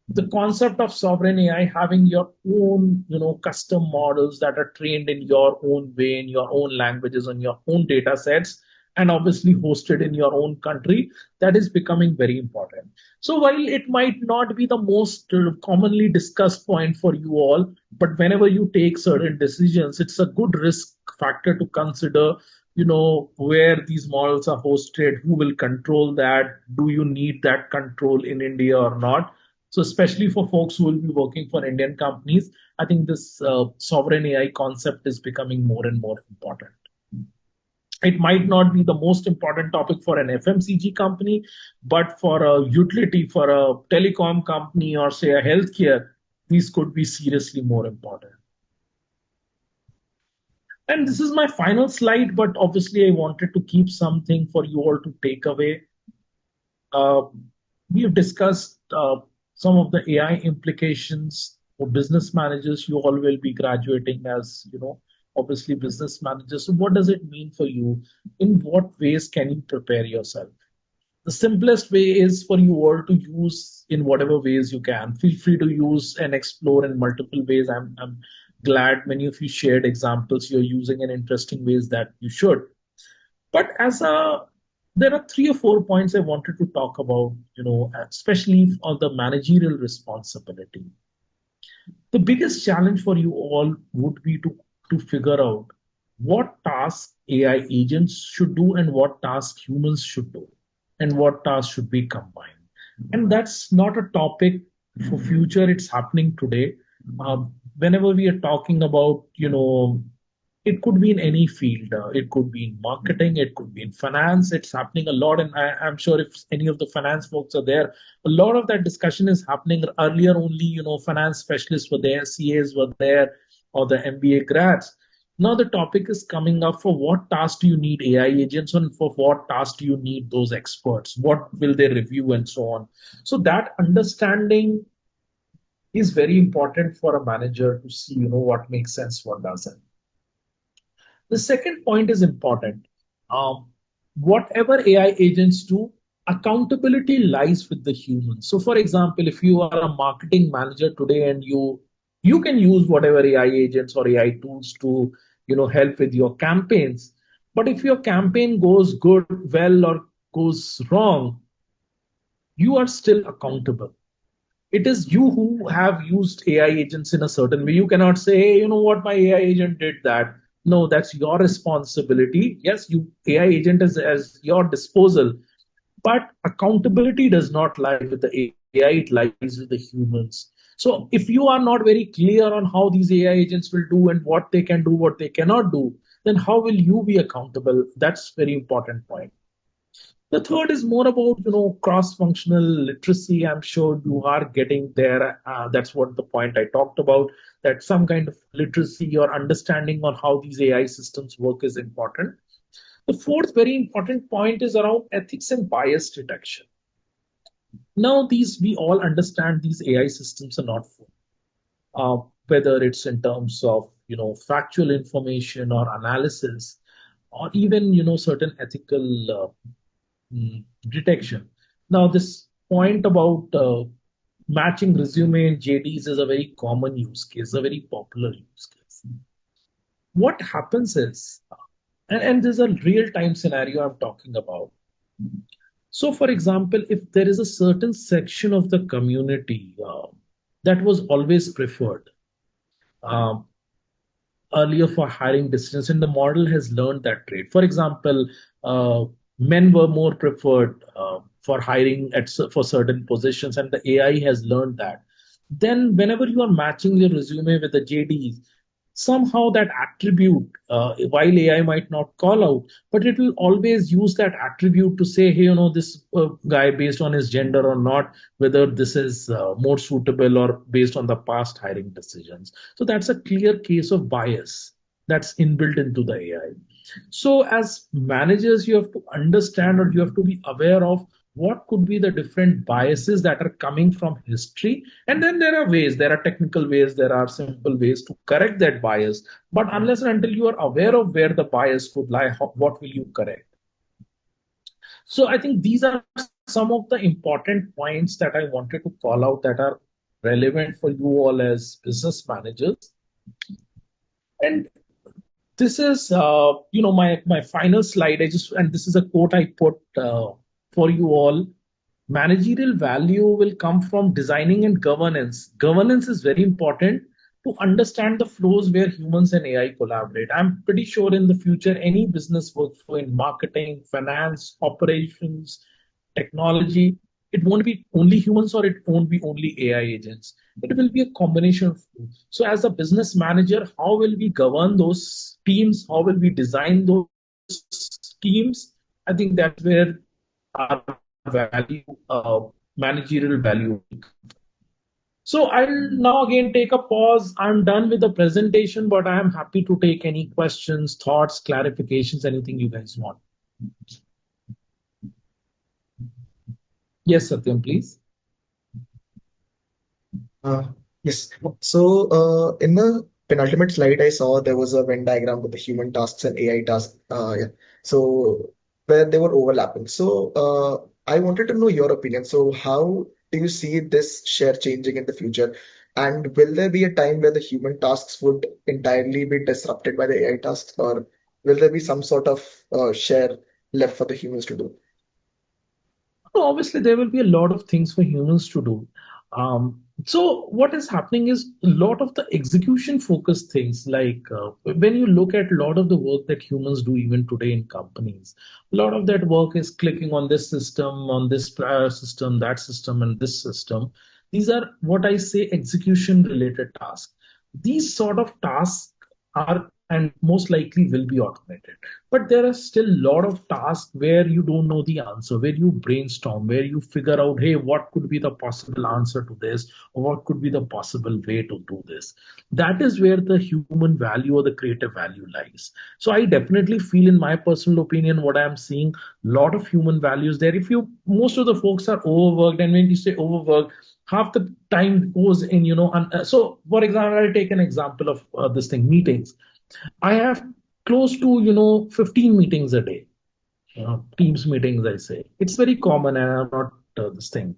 the concept of sovereign AI, having your own, custom models that are trained in your own way, in your own languages, on your own data sets, and obviously hosted in your own country, that is becoming very important. So while it might not be the most commonly discussed point for you all, but whenever you take certain decisions, it's a good risk factor to consider, where these models are hosted, who will control that, do you need that control in India or not? So especially for folks who will be working for Indian companies, I think this sovereign AI concept is becoming more and more important. It might not be the most important topic for an FMCG company, but for a utility, for a telecom company, or say a healthcare, these could be seriously more important. And this is my final slide, but obviously I wanted to keep something for you all to take away. Uh, we've discussed some of the AI implications for business managers. You all will be graduating as, obviously business managers. So what does it mean for you? In what ways can you prepare yourself? the simplest way is for you all to use in whatever ways you can. Feel free to use and explore in multiple ways. I'm glad many of you shared examples you're using in interesting ways that you should. But there are three or four points I wanted to talk about, especially on the managerial responsibility. The biggest challenge for you all would be to figure out what tasks AI agents should do and what tasks humans should do and what tasks should be combined. And that's not a topic for future, it's happening today. Whenever we are talking about, it could be in any field. It could be in marketing, it could be in finance. It's happening a lot, and I'm sure if any of the finance folks are there, a lot of that discussion is happening. Earlier, only finance specialists were there, CAs were there, or the MBA grads. Now the topic is coming up for what tasks do you need AI agents on, for what tasks do you need those experts, what will they review, and so on. So that understanding is very important for a manager to see, what makes sense, what doesn't. The second point is important. Whatever AI agents do, accountability lies with the humans. So, for example, if you are a marketing manager today and you can use whatever AI agents or AI tools to help with your campaigns, but if your campaign goes good, well, or goes wrong, you are still accountable. It is you who have used AI agents in a certain way. You cannot say, hey, you know what, my AI agent did that. No, that's your responsibility. Yes, AI agent is as your disposal, but accountability does not lie with the AI, it lies with the humans. So if you are not very clear on how these AI agents will do and what they can do, what they cannot do, then how will you be accountable? That's very important point. The third is more about cross-functional literacy. I'm sure you are getting there. That's what the point I talked about. That some kind of literacy or understanding on how these AI systems work is important. The fourth very important point is around ethics and bias detection. Now, these we all understand these AI systems are not full. Whether it's in terms of factual information or analysis, or even certain ethical detection. Now, this point about matching resume and JDs is a very common use case, a very popular use case. What happens is, and there's a real time scenario I'm talking about. So, for example, if there is a certain section of the community that was always preferred, um, earlier for hiring decisions, and the model has learned that trait. For example, men were more preferred for hiring for certain positions, and the AI has learned that. Then, whenever you are matching your resume with the JDs, somehow that attribute, while AI might not call out, but it will always use that attribute to say, hey, this guy based on his gender or not, whether this is more suitable or based on the past hiring decisions. So that's a clear case of bias that's inbuilt into the AI. So as managers, you have to understand or you have to be aware of what could be the different biases that are coming from history. And then there are technical ways, there are simple ways to correct that bias. But unless and until you are aware of where the bias could lie, what will you correct? So I think these are some of the important points that I wanted to call out that are relevant for you all as business managers. And this is my final slide. And this is a quote I put for you all. Managerial value will come from designing and governance. Governance is very important to understand the flows where humans and AI collaborate. I'm pretty sure in the future, any business workflow in marketing, finance, operations, technology, it won't be only humans or it won't be only AI agents. It will be a combination of two. So, as a business manager, how will we govern those teams? How will we design those teams? I think that's where our value, managerial value. So I'll now again take a pause. I'm done with the presentation, but I am happy to take any questions, thoughts, clarifications, anything you guys want. Yes, Satyam, please. Yes. So in the penultimate slide, I saw there was a Venn diagram with the human tasks and AI tasks. Yeah. So where they were overlapping. So I wanted to know your opinion. So, how do you see this share changing in the future? And will there be a time where the human tasks would entirely be disrupted by the AI tasks, or will there be some sort of share left for the humans to do? No, obviously, there will be a lot of things for humans to do. So, what is happening is a lot of the execution focused things, like when you look at a lot of the work that humans do even today in companies, a lot of that work is clicking on this system, that system, and this system. These are what I say execution related tasks. These sort of tasks are and most likely will be automated, but there are still a lot of tasks where you don't know the answer, where you brainstorm, where you figure out, hey, what could be the possible answer to this, or what could be the possible way to do this. That is where the human value or the creative value lies. So I definitely feel, in my personal opinion, what I'm seeing, a lot of human values there. If you Most of the folks are overworked, and when you say overworked, half the time goes in, so for example, I'll take an example of this thing, meetings. I have close to 15 meetings a day, Teams meetings. I say it's very common, and I'm not this thing.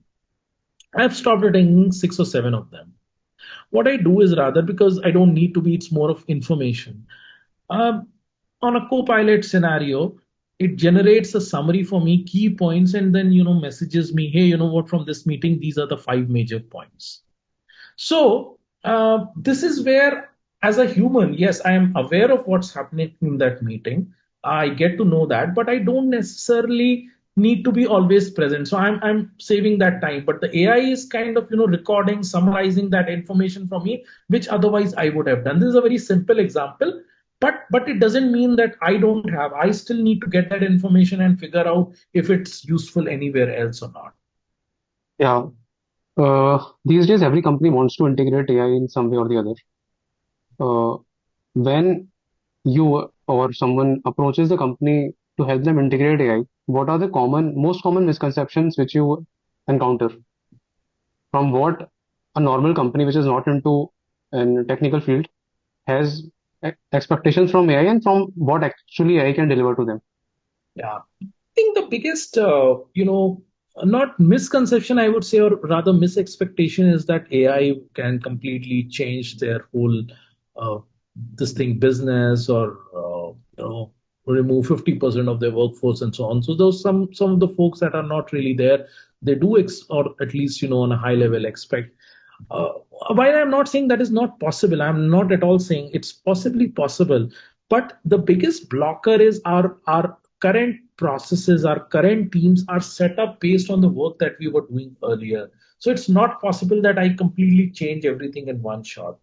I've stopped attending 6 or 7 of them. What I do is, rather, because I don't need to be, it's more of information. Um, on a co-pilot scenario, it generates a summary for me, key points, and then messages me, hey, you know what? From this meeting, these are the 5 major points. So, this is where, as a human, yes, I am aware of what's happening in that meeting. I get to know that, but I don't necessarily need to be always present. So I'm saving that time. But the AI is kind of recording, summarizing that information for me, which otherwise I would have done. This is a very simple example, but it doesn't mean that I don't have. I still need to get that information and figure out if it's useful anywhere else or not. Yeah. These days, every company wants to integrate AI in some way or the other. Uh, when you or someone approaches the company to help them integrate AI, what are the most common misconceptions which you encounter from what a normal company which is not into a technical field has expectations from AI and from what actually AI can deliver to them? Yeah. I think the biggest, not misconception, I would say, or rather misexpectation, is that AI can completely change their whole, uh, this thing, business, or, remove 50% of their workforce and so on. So those some of the folks that are not really there, they do, or at least, on a high level, expect. Uh, while I'm not saying that is not possible, I'm not at all saying it's possibly possible. But the biggest blocker is our current processes, our current teams are set up based on the work that we were doing earlier. So it's not possible that I completely change everything in one shot.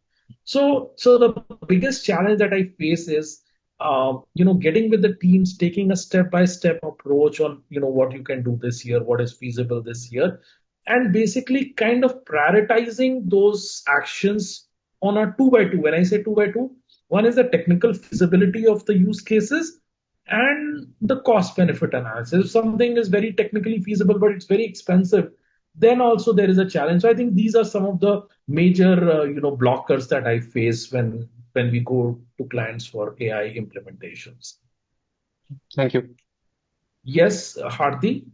So the biggest challenge that I face is, getting with the teams, taking a step-by-step approach on, what you can do this year, what is feasible this year, and basically kind of prioritizing those actions on a two by two. When I say two by two, one is the technical feasibility of the use cases and the cost benefit analysis. If something is very technically feasible, but it's very expensive, then also there is a challenge. So I think these are some of the major, blockers that I face when we go to clients for AI implementations. Thank you. Yes, Hardi.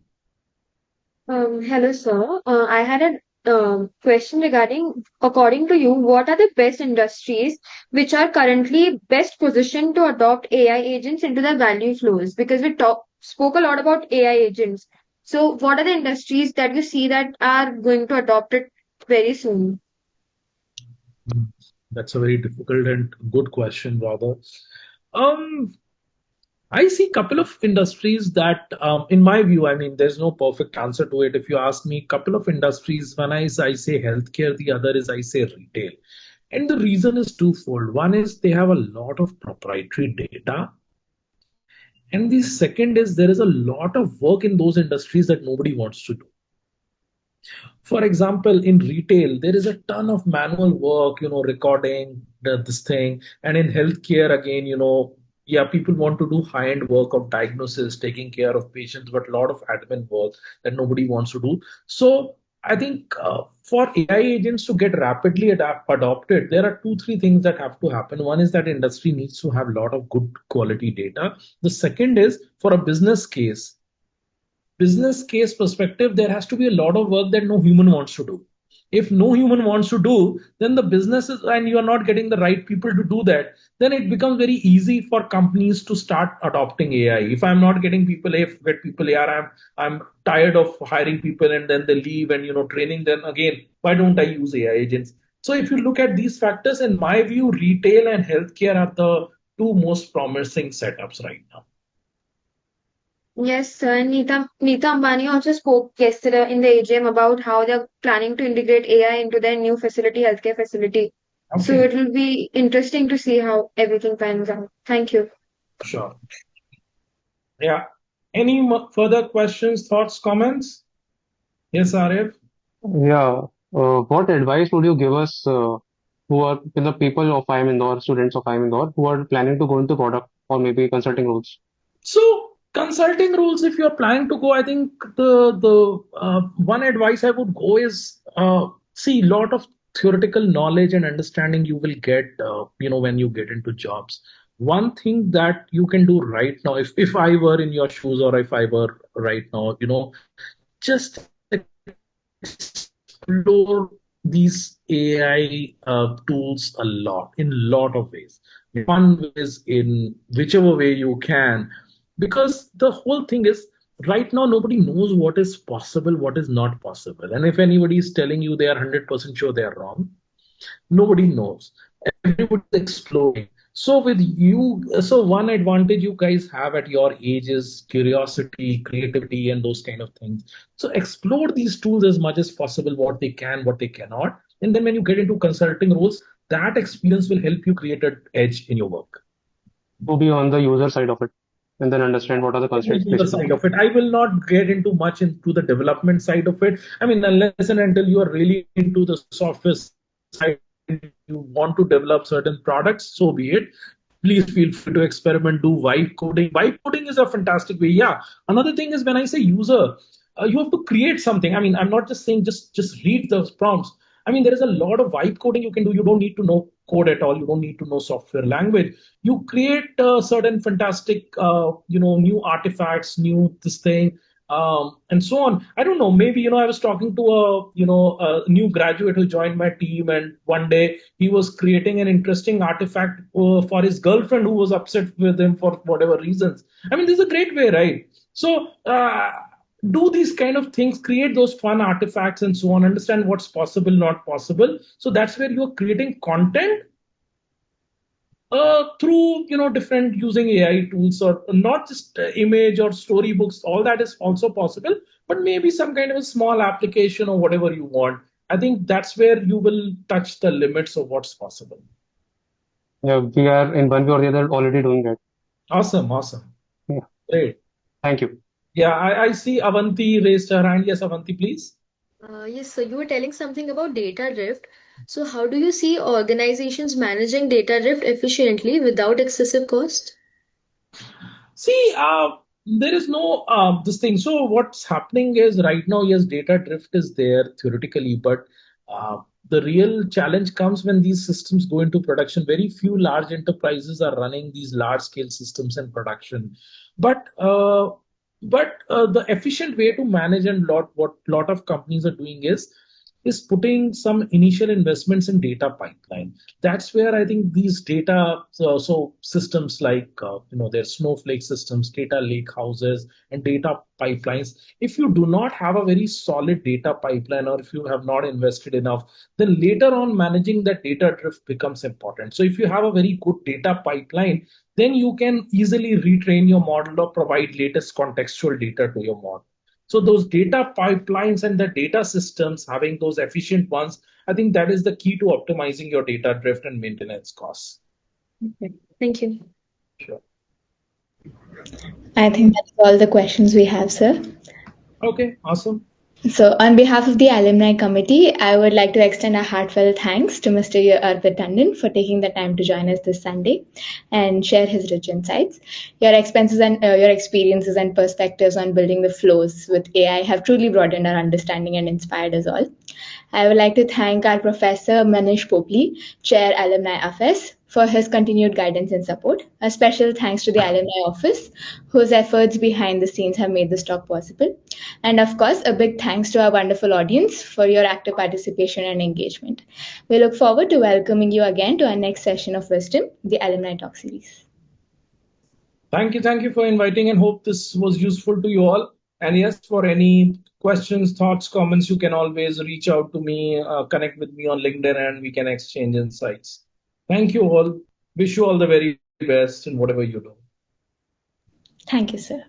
Hello, sir. I had a question regarding, according to you, what are the best industries which are currently best positioned to adopt AI agents into their value flows? Because we spoke a lot about AI agents. So, what are the industries that you see that are going to adopt it very soon? That's a very difficult and good question, rather. Um, I see a couple of industries that, in my view, I mean, there's no perfect answer to it. If you ask me, a couple of industries, one is I say healthcare, the other is I say retail. And the reason is twofold. One is they have a lot of proprietary data. And the second is there is a lot of work in those industries that nobody wants to do. For example, in retail, there is a ton of manual work, recording this thing. And in healthcare, again, yeah, people want to do high-end work of diagnosis, taking care of patients, but a lot of admin work that nobody wants to do. So I think for AI agents to get rapidly adopted, there are two, three things that have to happen. One is that industry needs to have a lot of good quality data. The second is, for a business case, business case perspective, there has to be a lot of work that no human wants to do. If no human wants to do, then the businesses, and you are not getting the right people to do that, then it becomes very easy for companies to start adopting AI. If I'm not getting people, if get people AI, I'm tired of hiring people and then they leave and training them again. Why don't I use AI agents? So if you look at these factors, in my view, retail and healthcare are the two most promising setups right now. Yes, sir. Neeta Ambani also spoke yesterday in the AGM about how they're planning to integrate AI into their new facility, healthcare facility. So Okay, it will be interesting to see how everything pans out. Thank you. sure. Yeah. Any further questions, thoughts, comments? Yes, Arif? Yeah. What advice would you give us who are the people of IIM Indore, students of IIM Indore, who are planning to go into product or maybe consulting roles? So consulting rules, if you're planning to go, I think the one advice I would go is see, a lot of theoretical knowledge and understanding you will get when you get into jobs. One thing that you can do right now, if I were in your shoes or if I were right now, just explore these AI tools a lot, in a lot of ways. One is in whichever way you can, because the whole thing is right now nobody knows what is possible, what is not possible. And if anybody is telling you they are 100% sure they are wrong, nobody knows. Everybody's exploring. So with you, so one advantage you guys have at your age is curiosity, creativity, and those kind of things. So explore these tools as much as possible, what they can, what they cannot. And then when you get into consulting roles, that experience will help you create an edge in your work. To be on the user side of it and then understand what are the constraints The basically. side of it. I will not get into much into the development side of it. I mean, unless and until you are really into the software side, you want to develop certain products, so be it. Please feel free to experiment, do vibe coding. Vibe coding is a fantastic way. Yeah. Another thing is when I say user, you have to create something. I mean, I'm not just saying just read those prompts. I mean, there is a lot of vibe coding you can do. You don't need to know code at all. You don't need to know software language. You create certain fantastic, new artifacts, new this thing, and so on. I don't know. Maybe I was talking to a new graduate who joined my team, and one day he was creating an interesting artifact for his girlfriend who was upset with him for whatever reasons. I mean, this is a great way, right? So. Do these kind of things, create those fun artifacts and so on, understand what's possible, not possible. So that's where you're creating content through different using AI tools, or not just image or storybooks. All that is also possible, but maybe some kind of a small application or whatever you want. I think that's where you will touch the limits of what's possible. Yeah, we are in one way or the other already doing that. Awesome. Yeah. Great. Thank you. Yeah, I see Avanti raised her hand. Yes, Avanti, please. Yes, so you were telling something about data drift. So how do you see organizations managing data drift efficiently without excessive cost? See, there is no this thing. So what's happening is right now, yes, data drift is there theoretically, but the real challenge comes when these systems go into production. Very few large enterprises are running these large scale systems in production, but the efficient way to manage, and what lot of companies are doing is putting some initial investments in data pipeline. That's where I think these data so systems like their Snowflake systems, data lake houses, and data pipelines. If you do not have a very solid data pipeline, or if you have not invested enough, then later on managing that data drift becomes important. So if you have a very good data pipeline, then you can easily retrain your model or provide latest contextual data to your model. So those data pipelines and the data systems, having those efficient ones, I think that is the key to optimizing your data drift and maintenance costs. Okay. Thank you. Sure. I think that's all the questions we have, sir. Okay, awesome. So, on behalf of the Alumni Committee, I would like to extend a heartfelt thanks to Mr. Arpit Tandon for taking the time to join us this Sunday and share his rich insights. Your experiences and perspectives on building the flows with AI have truly broadened our understanding and inspired us all. I would like to thank our Professor Manish Popli, Chair Alumni Affairs, for his continued guidance and support. A special thanks to the Alumni Office, whose efforts behind the scenes have made this talk possible. And of course, a big thanks to our wonderful audience for your active participation and engagement. We look forward to welcoming you again to our next session of Wisdom, the Alumni Talk Series. Thank you for inviting, and hope this was useful to you all. And yes, for any questions, thoughts, comments, you can always reach out to me, connect with me on LinkedIn, and we can exchange insights. Thank you all. Wish you all the very best in whatever you do. Thank you, sir.